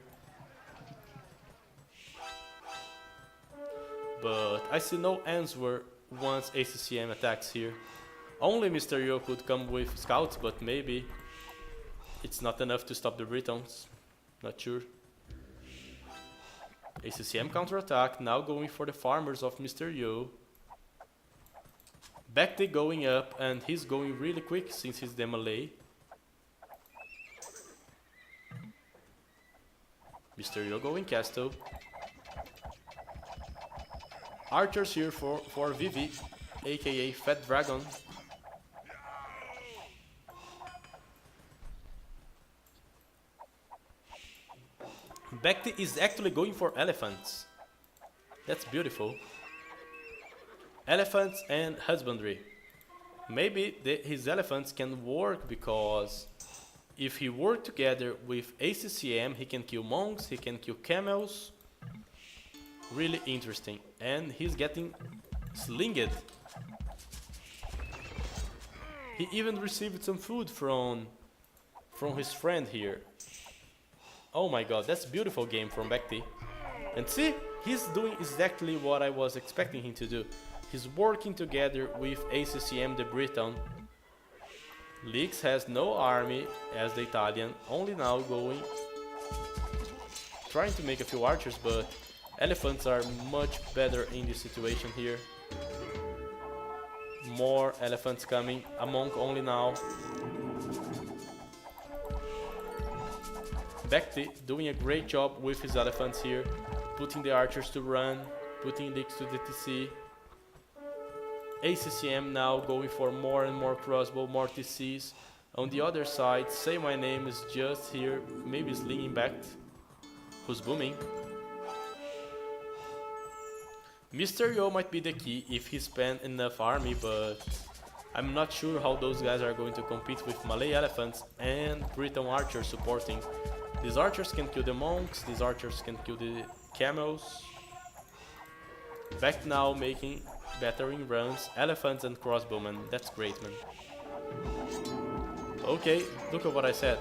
But I see no answer once ACCM attacks here. Only Mr. Yo could come with scouts, but maybe it's not enough to stop the Britons. Not sure. ACCM counterattack, now going for the farmers of Mr. Yo. Bekti going up, and he's going really quick since he's the melee. Mr. Yo going castle. Archers here for Vivi, aka Fat Dragon. Bekti is actually going for elephants. That's beautiful. Elephants and husbandry. Maybe his elephants can work because if he work together with ACCM, he can kill monks, he can kill camels. Really interesting. And he's getting slinged. He even received some food from his friend here. Oh my god, that's a beautiful game from Bekti. And see, he's doing exactly what I was expecting him to do. He's working together with ACCM the Breton. Leaks has no army as the Italian, only now going, trying to make a few archers, but elephants are much better in this situation here. More elephants coming, a monk only now. Bekti doing a great job with his elephants here, putting the archers to run, putting Leaks to the TC. ACCM now going for more and more crossbow, more TCs. On the other side, Say My Name is just here, maybe is leaning back, who's booming. Mr. Yo might be the key if he spent enough army, but I'm not sure how those guys are going to compete with Malay elephants and Breton archers supporting. These archers can kill the monks, these archers can kill the camels. Back now making battering runs, elephants and crossbowmen. That's great, man. Okay, look at what I said.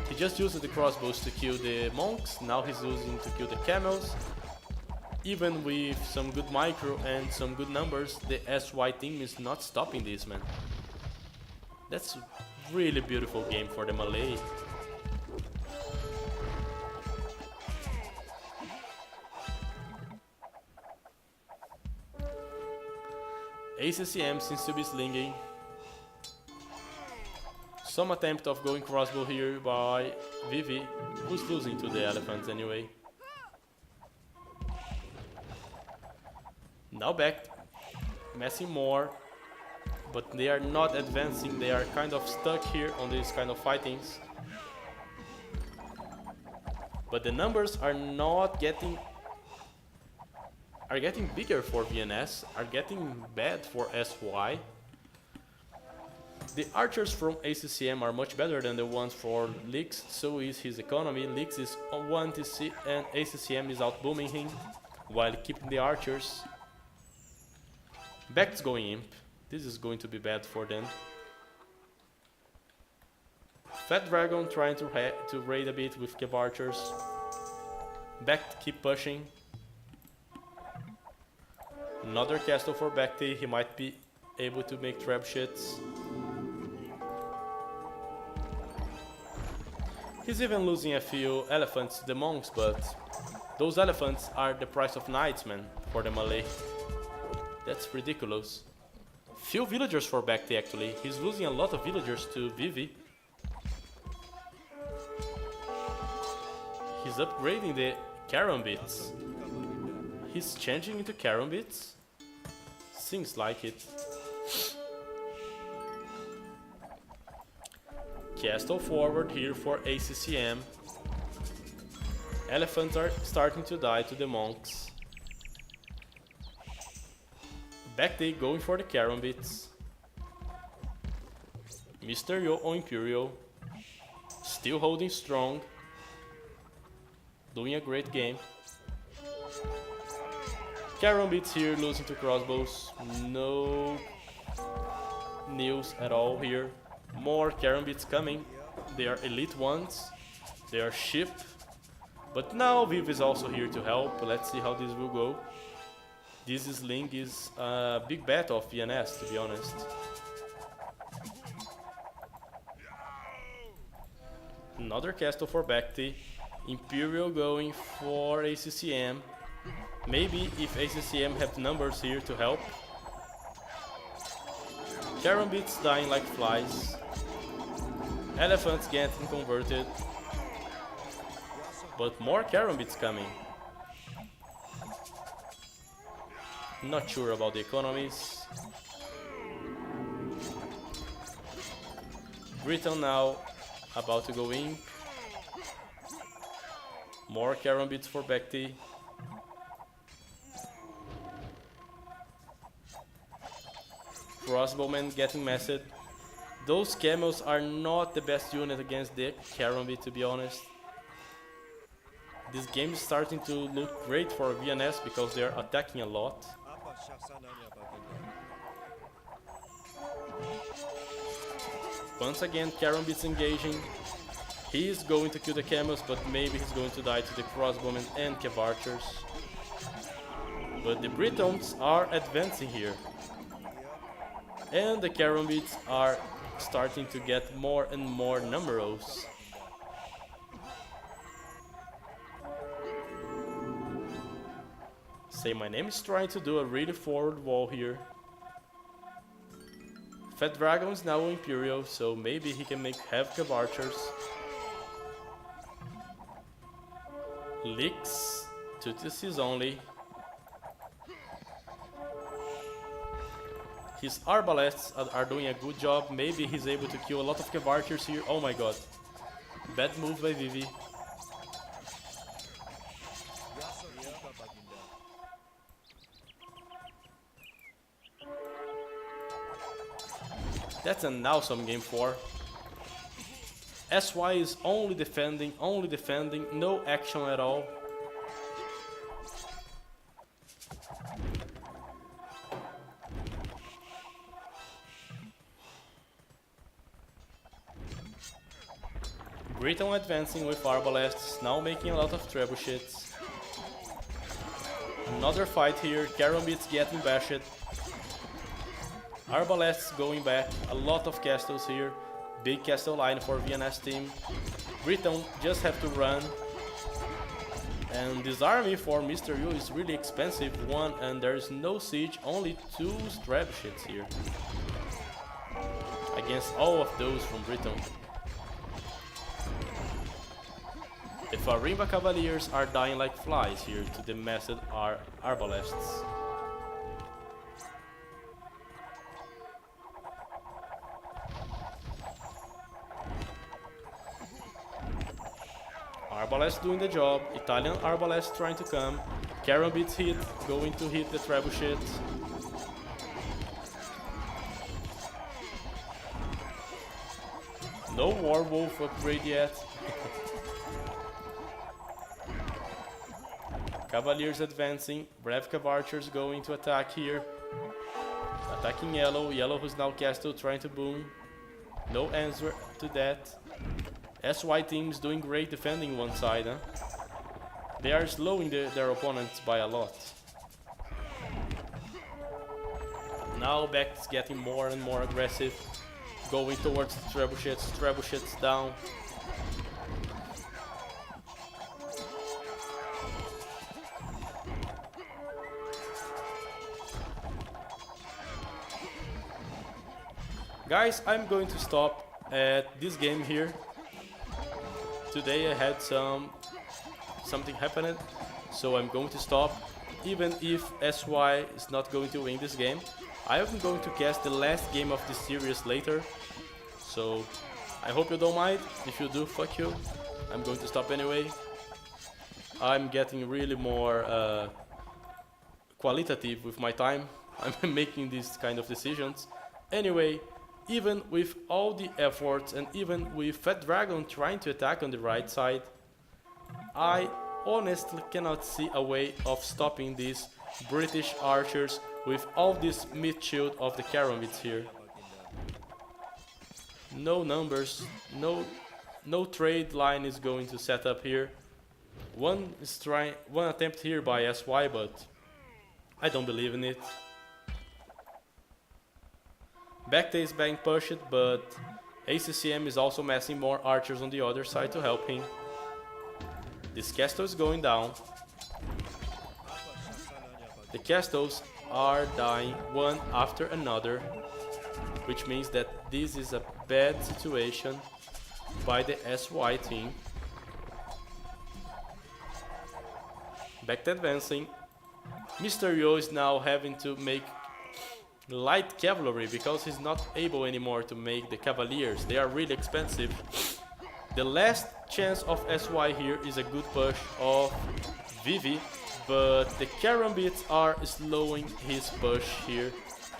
He just used the crossbows to kill the monks, now he's using to kill the camels. Even with some good micro and some good numbers, the SY team is not stopping this, man. That's a really beautiful game for the Malay. ACCM seems to be slinging. Some attempt of going crossbow here by Vivi, who's losing to the elephants anyway. Now back, messing more, but they are not advancing, they are kind of stuck here on these kind of fightings. But the numbers are not getting are getting bigger for VNS, are getting bad for SY. The archers from ACCM are much better than the ones for Lix, so is his economy. Lix is 1 TC and ACCM is out booming him while keeping the archers. Back's going imp. This is going to be bad for them. Fat Dragon trying to raid a bit with Kev archers. Back keep pushing. Another castle for Bacti. He might be able to make trebuchets. He's even losing a few elephants to the monks, but those elephants are the price of knights, man, for the Malay. That's ridiculous. Few villagers for Bacti actually. He's losing a lot of villagers to Vivi. He's upgrading the Karambits. He's changing into Karambits? Seems like it. Castle forward here for ACCM. Elephants are starting to die to the monks. Backday going for the Karambits. Mr. Yo on Imperial. Still holding strong. Doing a great game. Karambits here losing to crossbows. No news at all here. More Karambits coming. They are elite ones. They are ship. But now Viv is also here to help. Let's see how this will go. This Sling is a big bet of VNS, to be honest. Another castle for Bacti. Imperial going for ACCM. Maybe if ACCM have numbers here to help. Karambits dying like flies. Elephants getting converted. But more Karambits coming. Not sure about the economies. Britain now about to go in. More Karambits for Bacti. Crossbowmen getting messed. Those camels are not the best unit against the Karambit, to be honest. This game is starting to look great for VNS because they are attacking a lot. Once again, Karambit's engaging. He is going to kill the camels, but maybe he's going to die to the crossbowmen and Kev archers. But the Britons are advancing here. And the Karambits are starting to get more and more numerous. Say My Name is trying to do a really forward wall here. Fat Dragon is now Imperial, so maybe he can have Kev archers. Lix, 2 TCs only. His Arbalests are doing a good job. Maybe he's able to kill a lot of Kev archers here. Oh my god. Bad move by Vivi. That's an awesome game 4. SY is only defending, no action at all. Britain advancing with Arbalests, now making a lot of trebuchets. Another fight here, Karambits getting bashed. Arbalests going back, a lot of castles here. Big castle line for VNS team. Britain just have to run. And this army for Mr. Yu is really expensive one, and there is no siege, only 2 trebuchets here. Against all of those from Britain. The Farimba Cavaliers are dying like flies here to the massed Arbalests. Arbalest doing the job, Italian Arbalest trying to come. Karambit's hit, going to hit the trebuchet. No Warwolf upgrade yet. Cavaliers advancing, Brave Cav Archers going to attack here. Attacking Yellow, Yellow who's now Castle trying to boom. No answer to that. SY team's doing great defending one side, huh? They are slowing their opponents by a lot. Now Beck's getting more and more aggressive. Going towards the trebuchets, trebuchets down. Guys, I'm going to stop at this game here. Today I had something happening, so I'm going to stop. Even if SY is not going to win this game, I am going to cast the last game of this series later. So I hope you don't mind. If you do, fuck you. I'm going to stop anyway. I'm getting really more qualitative with my time. I'm making these kind of decisions. Anyway, even with all the efforts and even with Fat Dragon trying to attack on the right side, I honestly cannot see a way of stopping these British archers with all this mid shield of the Karambits here. No numbers, no trade line is going to set up here. One attempt here by SY, but I don't believe in it. Backday is being pushed, but ACCM is also massing more archers on the other side to help him. This castle is going down. The castles are dying one after another, which means that this is a bad situation by the SY team. Back to advancing. Mr. Yo is now having to make light cavalry because he's not able anymore to make the cavaliers. They are really expensive. The last chance of SY here is a good push of Vivi, but the Karambits are slowing his push here,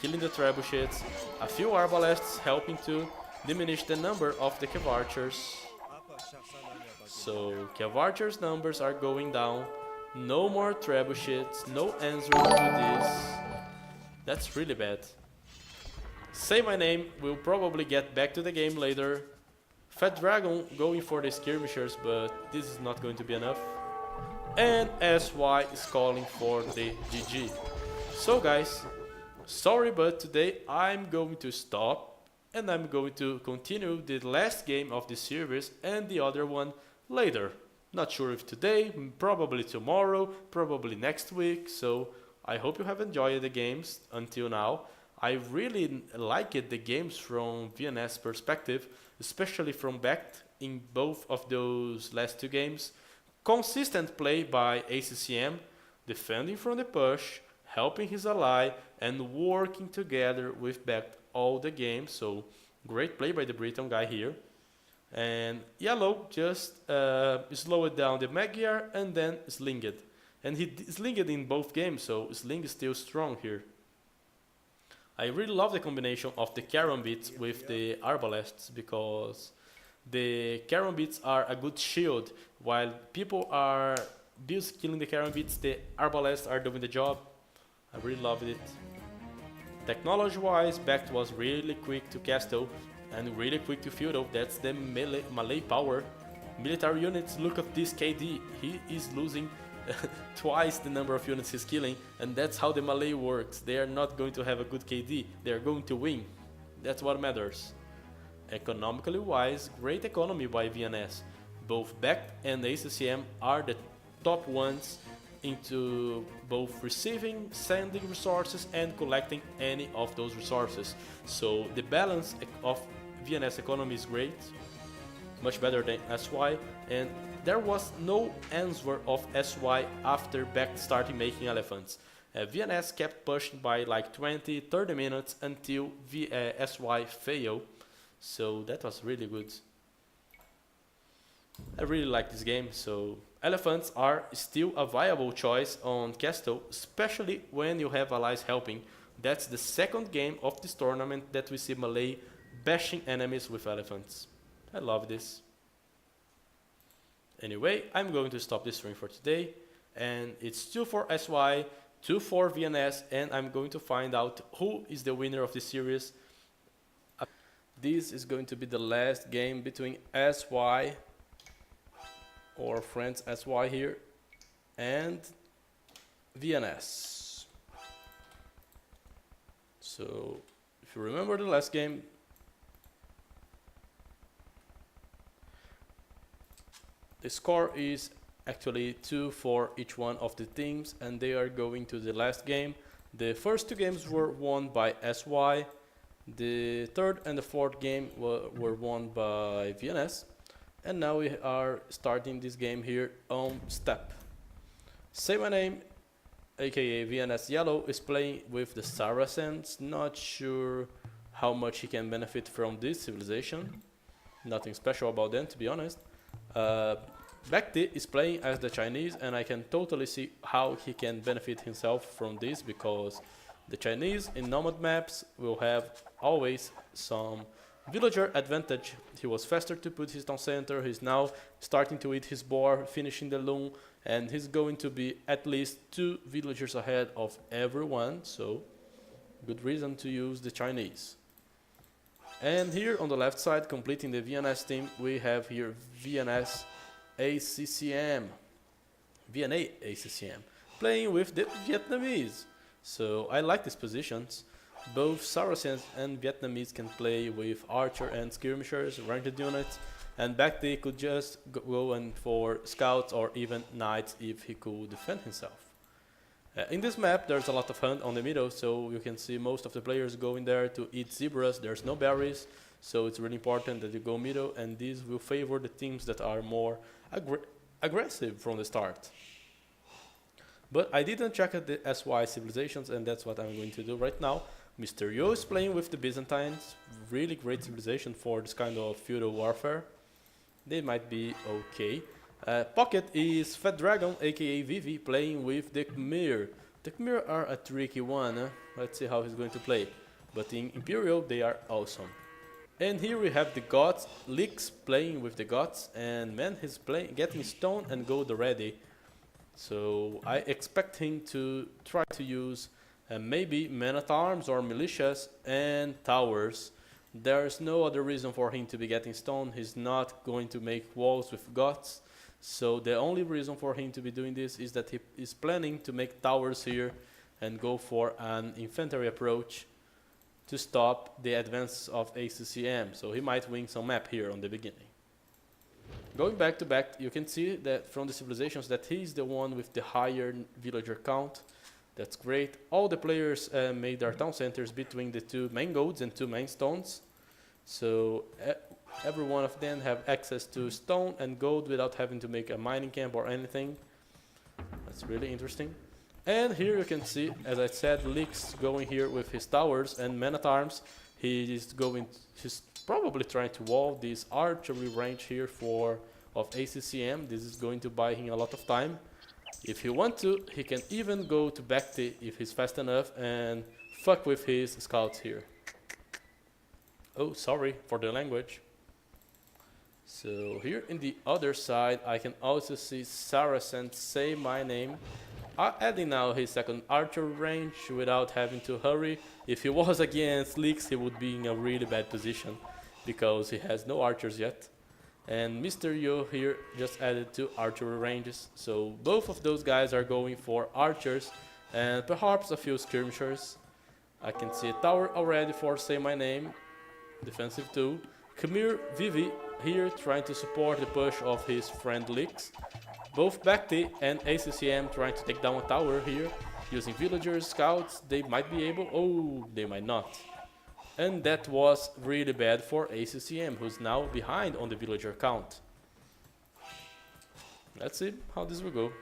killing the trebuchets. A few arbalests helping to diminish the number of the Cav Archers. So Cav Archers numbers are going down. No more trebuchets, no answer to this. That's really bad. Say my name, we'll probably get back to the game later. Fat Dragon going for the skirmishers, but this is not going to be enough. And SY is calling for the GG. So guys, sorry, but today I'm going to stop and I'm going to continue the last game of the series and the other one later. Not sure if today, probably tomorrow, probably next week. So I hope you have enjoyed the games until now. I really liked the games from VNS perspective, especially from back in both of those last two games. Consistent play by ACCM, defending from the push, helping his ally, and working together with back all the games. So great play by the Briton guy here. And Yellow just slowed down the Magyar and then slinged. And he slinged in both games, so Sling is still strong here. I really love the combination of the Karambits with the Arbalests, because the Karambits are a good shield. While people are killing the Karambits, the Arbalests are doing the job. I really loved it. Technology-wise, Becht was really quick to Castle and really quick to Feudal. That's the melee power. Military units, look at this KD. He is losing twice the number of units he's killing, and that's how the melee works. They are not going to have a good KD, they are going to win. That's what matters. Economically wise, great economy by VNS. Both Becht and ACCM are the top ones into both receiving, sending resources and collecting any of those resources. So the balance of VNS economy is great, much better than SY, and there was no answer of SY after Becht started making elephants. VNS kept pushing by like 20-30 minutes until SY failed, so that was really good. I really like this game, so Elephants are still a viable choice on Castle, especially when you have allies helping. That's the second game of this tournament that we see Malay bashing enemies with elephants. I love this. Anyway, I'm going to stop this stream for today, and it's 2 for SY, 2 for VNS, and I'm going to find out who is the winner of this series. This is going to be the last game between SY, or friends SY here, and VNS. So, if you remember the last game, the score is actually 2 for each one of the teams, and they are going to the last game. The first 2 games were won by SY. The third and the fourth game were won by VNS. And now we are starting this game here on Step. Say My Name, aka VNS Yellow, is playing with the Saracens. Not sure how much he can benefit from this civilization. Nothing special about them, to be honest. Baekti is playing as the Chinese, and I can totally see how he can benefit himself from this, because the Chinese in nomad maps will have always some villager advantage. He was faster to put his town center, he's now starting to eat his boar, finishing the loom, and he's going to be at least 2 villagers ahead of everyone, so good reason to use the Chinese. And here on the left side, completing the VNS team, we have here VNS ACCM, VNA ACCM, playing with the Vietnamese. So I like these positions. Both Saracens and Vietnamese can play with archer and skirmishers, ranged units, and Baekti could just go in for scouts or even knights if he could defend himself. In this map there's a lot of hunt on the middle, so you can see most of the players going there to eat zebras. There's no berries, so it's really important that you go middle, and this will favor the teams that are more aggressive from the start. But I didn't check out the SY civilizations, and that's what I'm going to do right now. Mr. Yo is playing with the Byzantines, really great civilization for this kind of feudal warfare. They might be okay. Pocket is Fat Dragon, aka Vivi, playing with the Khmer. The Khmer are a tricky one, let's see how he's going to play. But in Imperial they are awesome. And here we have the Goths, Lix playing with the Goths, and man, he's getting stone and gold already. So I expect him to try to use maybe men at arms or militias and towers. There's no other reason for him to be getting stone. He's not going to make walls with Goths. So the only reason for him to be doing this is that he is planning to make towers here and go for an infantry approach to stop the advance of ACCM. So he might win some map here on the beginning. Going back to back, you can see that from the civilizations that he's the one with the higher villager count. That's great. All the players made their town centers between the 2 main golds and 2 main stones. So every one of them have access to stone and gold without having to make a mining camp or anything. That's really interesting. And here you can see, as I said, Lix going here with his towers and men-at-arms. He's probably trying to wall this archery range here of ACCM. This is going to buy him a lot of time. If he wants to, he can even go to Baekti if he's fast enough and fuck with his scouts here. Oh, sorry for the language. So here in the other side, I can also see Saracen Say My Name, adding now his second archer range without having to hurry. If he was against Lix, he would be in a really bad position because he has no archers yet. And Mr. Yo here just added 2 archery ranges, so both of those guys are going for archers and perhaps a few skirmishers. I can see a tower already for Say My Name, defensive too. Khmer Vivi here trying to support the push of his friend Lix. Both Baekti and ACCM trying to take down a tower here, using villagers, scouts. They might be able, oh, they might not. And that was really bad for ACCM, who's now behind on the villager count. Let's see how this will go.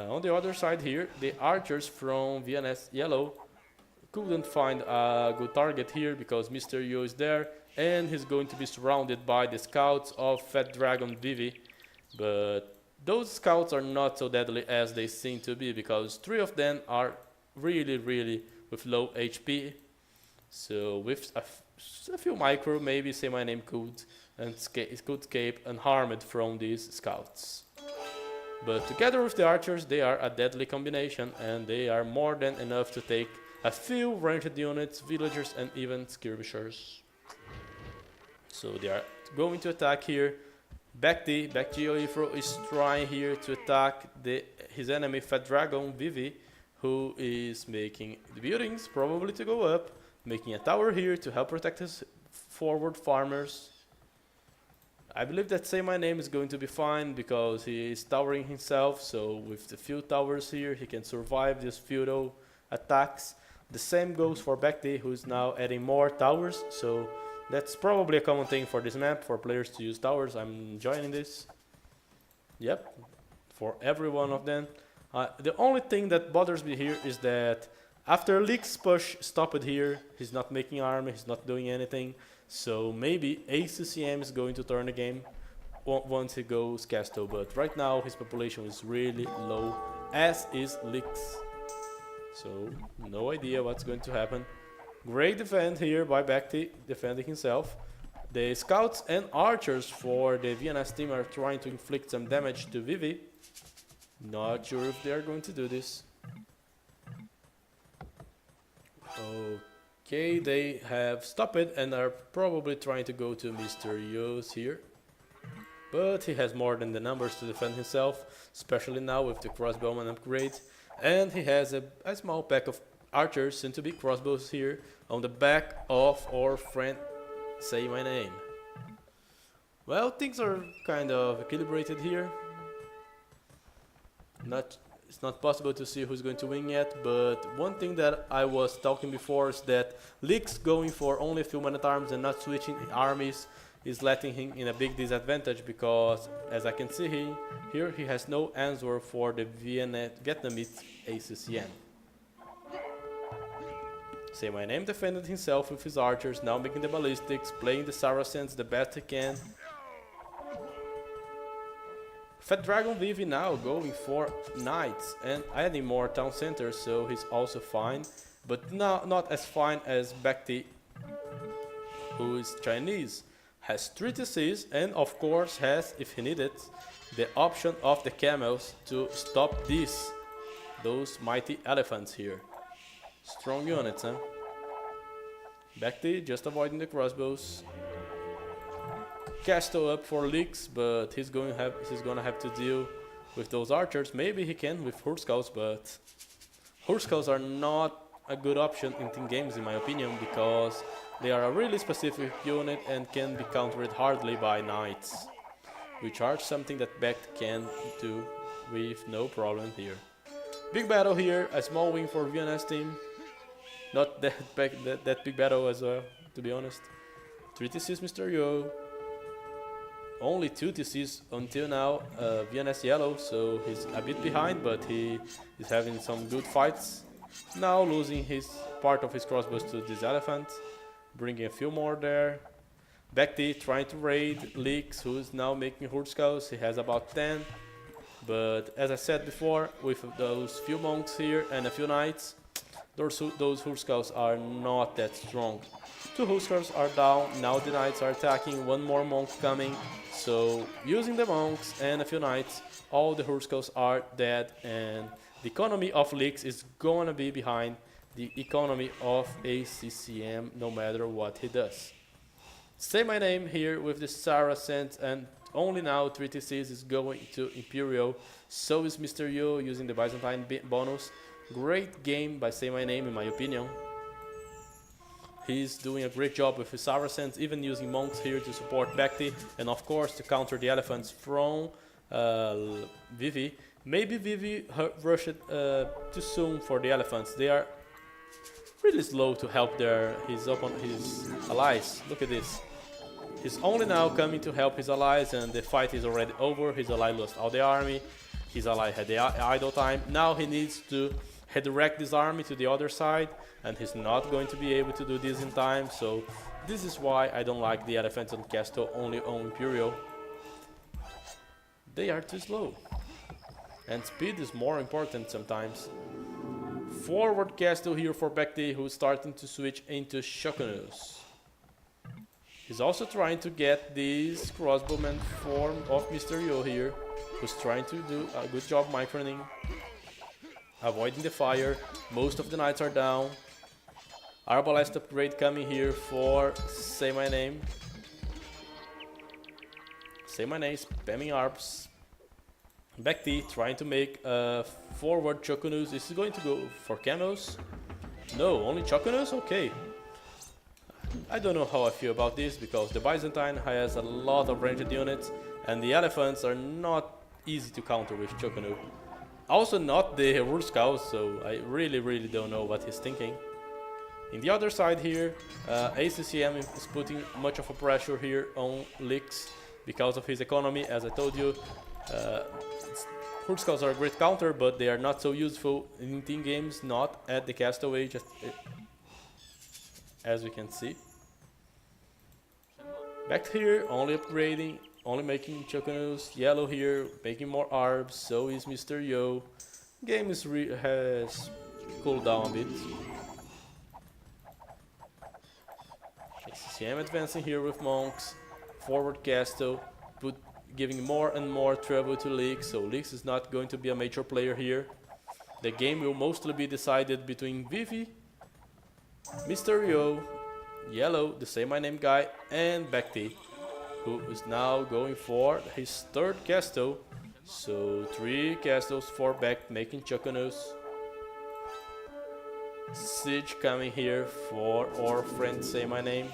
On the other side here, the archers from VNS Yellow couldn't find a good target here because Mr. Yo is there, and he's going to be surrounded by the scouts of Fat Dragon Vivi. But those scouts are not so deadly as they seem to be, because 3 of them are really with low HP. So with a few micro, maybe Say My Name could escape unharmed from these scouts. But together with the archers, they are a deadly combination, and they are more than enough to take a few ranged units, villagers, and even skirmishers. So they are going to attack here. Bacti Oifro is trying here to attack his enemy Fat Dragon Vivi, who is making the buildings probably to go up, making a tower here to help protect his forward farmers. I believe that Say My Name is going to be fine because he is towering himself, so with the few towers here he can survive these feudal attacks. The same goes for Bacti, who is now adding more towers, so that's probably a common thing for this map, for players to use towers. I'm enjoying this. Yep, for every one of them. The only thing that bothers me here is that after Leek's push stopped here, he's not making army, he's not doing anything. So maybe ACCM is going to turn the game once he goes Casto. But right now his population is really low, as is Leek's. So no idea what's going to happen. Great defense here by Bacti, defending himself. The scouts and archers for the VNS team are trying to inflict some damage to Vivi. Not sure if they are going to do this. Okay, they have stopped it and are probably trying to go to Mr. Yo's here. But he has more than the numbers to defend himself, especially now with the crossbowman upgrade. And he has a small pack of archers, soon to be crossbows here, on the back of our friend Say My Name. Well, things are kind of equilibrated here. It's not possible to see who's going to win yet, but one thing that I was talking before is that Leeks going for only a few man-at-arms and not switching armies is letting him in a big disadvantage, because as I can see here he has no answer for the Vietnamese ACCN. Say My Name defended himself with his archers, now making the ballistics, playing the Saracens the best he can. Fat Dragon Vivi now going for knights and adding more town centers, so he's also fine, but not as fine as Bacti, who is Chinese, has 3 TCs and of course has, if he needed, the option of the camels to stop those mighty elephants here. Strong units, huh? Bacti just avoiding the crossbows. Casto up for Leeks, but he's gonna have to deal with those archers. Maybe he can with Hurscouts, but Hurscouts are not a good option in team games in my opinion, because they are a really specific unit and can be countered hardly by knights, which are something that Becht can do with no problem here. Big battle here, a small win for VNS team. Not that big battle as well, to be honest. 3 TCs Mr. Yo. Only 2 TCs until now, VNS yellow, so he's a bit behind, but he is having some good fights. Now losing his part of his crossbows to this elephant, bringing a few more there. Bacti trying to raid Leeks, who is now making Hurscouts. He has about 10, but as I said before, with those few monks here and a few knights, those Hurscouts are not that strong. 2 Huskars are down, now the knights are attacking, 1 more monk coming, so using the monks and a few knights, all the Huskars are dead, and the economy of Leeks is gonna be behind the economy of ACCM no matter what he does. Say My Name here with the Saracens, and only now 3 TCs is going to Imperial, so is Mr. Yo using the Byzantine bonus. Great game by Say My Name in my opinion. He's doing a great job with his Saracens, even using monks here to support Bacti, and of course to counter the elephants from Vivi. Maybe Vivi rushed too soon for the elephants. They are really slow to help his allies. Look at this. He's only now coming to help his allies, and the fight is already over. His ally lost all the army. His ally had the idle time. Now he needs to redirect this army to the other side, and he's not going to be able to do this in time, so this is why I don't like the elephants on Casto, only on Imperial. they are too slow. And speed is more important sometimes. Forward castle here for Bekti, who's starting to switch into Shokunus. He's also trying to get this crossbowman form of Mr. Yo here, who's trying to do a good job microning, avoiding the fire. Most of the knights are down. Arbalest upgrade coming here for Say My Name. Say My Name, spamming ARPs. Bekti trying to make a forward Chokunus. Is he going to go for camels? No, only Chokunus? Okay. I don't know how I feel about this, because the Byzantine has a lot of ranged units and the elephants are not easy to counter with Chokunu. Also not the Ruskal, so I really don't know what he's thinking. In the other side here, ACCM is putting much of a pressure here on Lix because of his economy. As I told you, Ruskals are a great counter, but they are not so useful in team games, not at the Castle Age, as we can see. Back here, only upgrading, only making Chokunus. Yellow here, making more ARBs, so is Mr. Yo. Game has cooled down a bit. ACCM advancing here with monks. Forward castle, giving more and more trouble to Lix, so Lix is not going to be a major player here. The game will mostly be decided between Vivi, Mr. Yo, Yellow, the Say My Name guy, and Bekti, who is now going for his third castle. So 3 castles for Bekt, making Chokunus. Siege coming here for our friend Say My Name.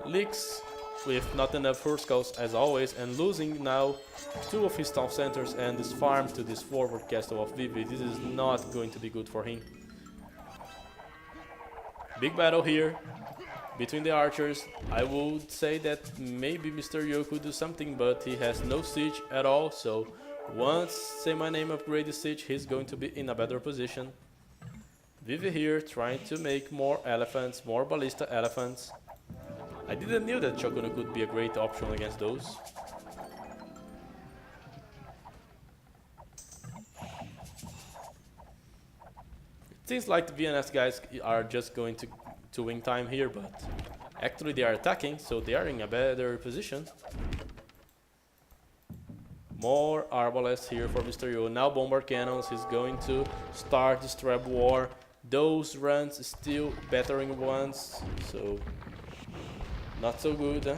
Lix with not enough Ruskals as always, and losing now 2 of his town centers and this farm to this forward castle of Vivi. This is not going to be good for him. Big battle here between the archers. I would say that maybe Mr. Yo could do something, but he has no siege at all, so once Say My Name upgrade the siege, he's going to be in a better position. Vivi here trying to make more elephants, more ballista elephants. I didn't know that Chokunu could be a great option against those. It seems like the VNS guys are just going to win time here, but actually they are attacking, so they are in a better position. More Arbalests here for Mr. Yo. Now bombard cannons, he's going to start this trap war. Those runs still battering ones, so not so good, huh?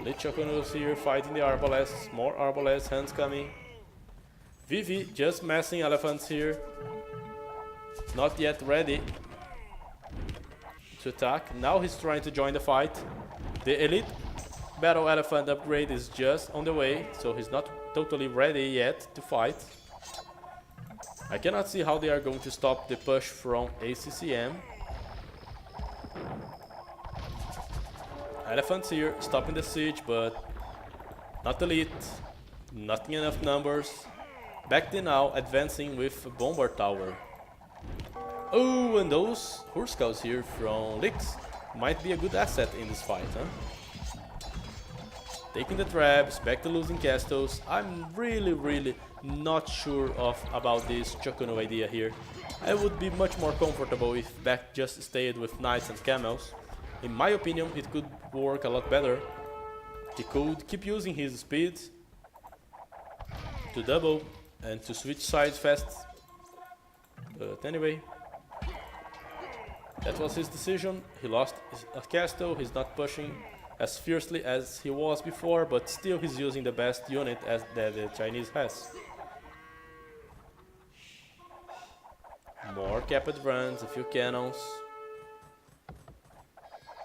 The Chokunus here fighting the Arbalests. More Arbalest hands coming. Vivi just massing elephants here. Not yet ready to attack. Now he's trying to join the fight. The elite battle elephant upgrade is just on the way, so he's not totally ready yet to fight. I cannot see how they are going to stop the push from ACCM. Elephants here, stopping the siege, but not elite, not enough numbers. Bekti now advancing with a bombard tower. Oh, and those Ruskals here from Lix might be a good asset in this fight, huh? Taking the traps, back to losing castles. I'm really not sure about this Chokunu idea here. I would be much more comfortable if Bekt just stayed with knights and camels. In my opinion, it could work a lot better. He could keep using his speed to double and to switch sides fast. But anyway, that was his decision. He lost a castle, he's not pushing as fiercely as he was before, but still he's using the best unit that the Chinese has. More capped runs, a few cannons.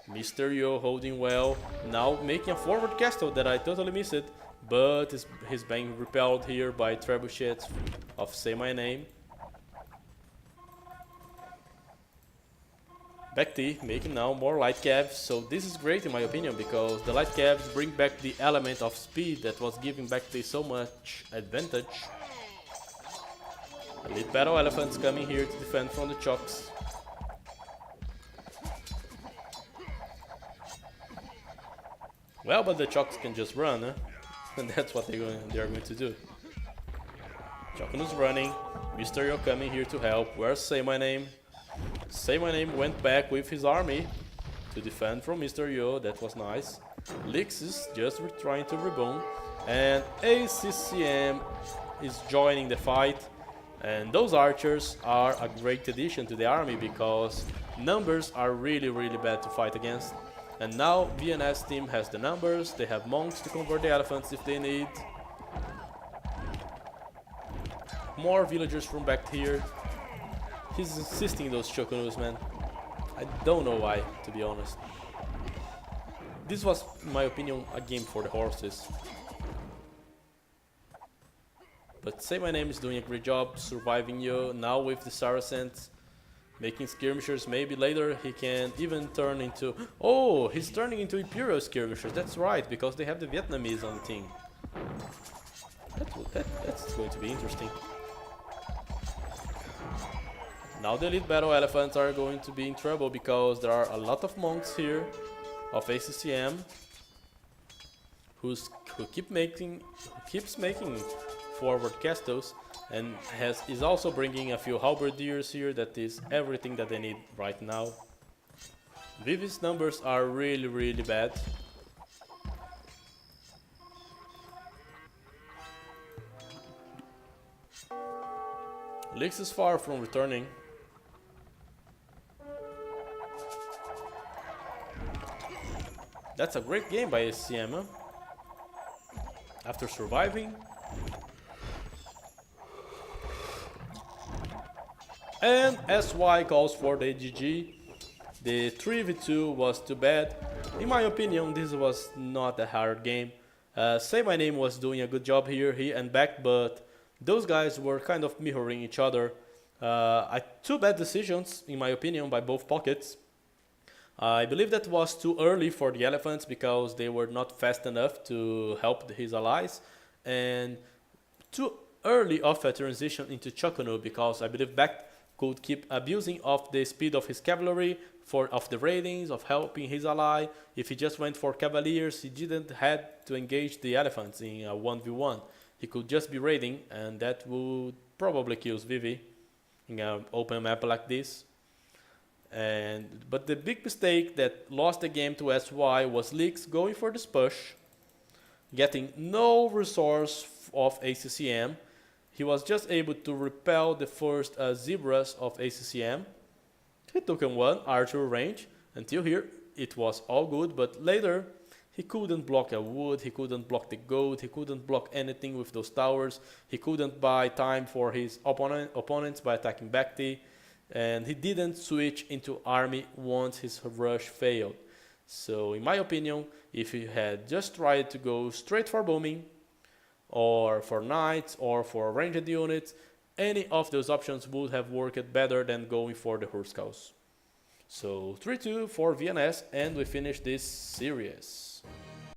Mr. Yo holding well, now making a forward castle that I totally missed, but he's being repelled here by trebuchets of Say My Name. Bekti making now more light cabs, so this is great in my opinion, because the light cabs bring back the element of speed that was giving Bekti so much advantage. Elite Battle Elephants coming here to defend from the Chucks. Well, but the Chucks can just run, huh? And that's what they're going to do. Chocono's running. Mr. Yo coming here to help. Where's Say My Name? Say My Name went back with his army to defend from Mr. Yo. That was nice. Lix is just trying to rebound. And ACCM is joining the fight. And those archers are a great addition to the army because numbers are really, really bad to fight against. And now VNS team has the numbers, they have monks to convert the elephants if they need. More villagers from back here. He's insisting those Choconos, man. I don't know why, to be honest. This was, in my opinion, a game for the horses. But Say My Name is doing a great job surviving you now with the Saracens. Making skirmishers, maybe later he can even turn into... Oh, he's turning into Imperial skirmishers, that's right, because they have the Vietnamese on the team. That's going to be interesting. Now the Elite Battle Elephants are going to be in trouble because there are a lot of monks here of ACCM who keeps making forward castles. And is also bringing a few halberdiers here. That is everything that they need right now. Vivi's numbers are really, really bad. Lix is far from returning. That's a great game by SCM, huh? After surviving. And SY calls for the GG. The 3v2 was too bad. In my opinion, this was not a hard game. Say My Name was doing a good job here, he and Back, but those guys were kind of mirroring each other. Two bad decisions, in my opinion, by both pockets. I believe that was too early for the elephants because they were not fast enough to help his allies. And too early of a transition into Chocono because I believe Back could keep abusing of the speed of his cavalry, of the raidings, of helping his ally. If he just went for cavaliers, he didn't had to engage the elephants in a 1v1. He could just be raiding, and that would probably kill Vivi in an open map like this. But the big mistake that lost the game to SY was Lix going for this push, getting no resource of ACCM. He was just able to repel the first zebras of ACCM. He took him one archer range. Until here, it was all good, but later he couldn't block a wood, he couldn't block the goat, he couldn't block anything with those towers. He couldn't buy time for his opponents by attacking Bhakti. And he didn't switch into army once his rush failed. So in my opinion, if he had just tried to go straight for booming, or for knights, or for ranged units, any of those options would have worked better than going for the Hurskals. So 3-2 for VNS, and we finish this series.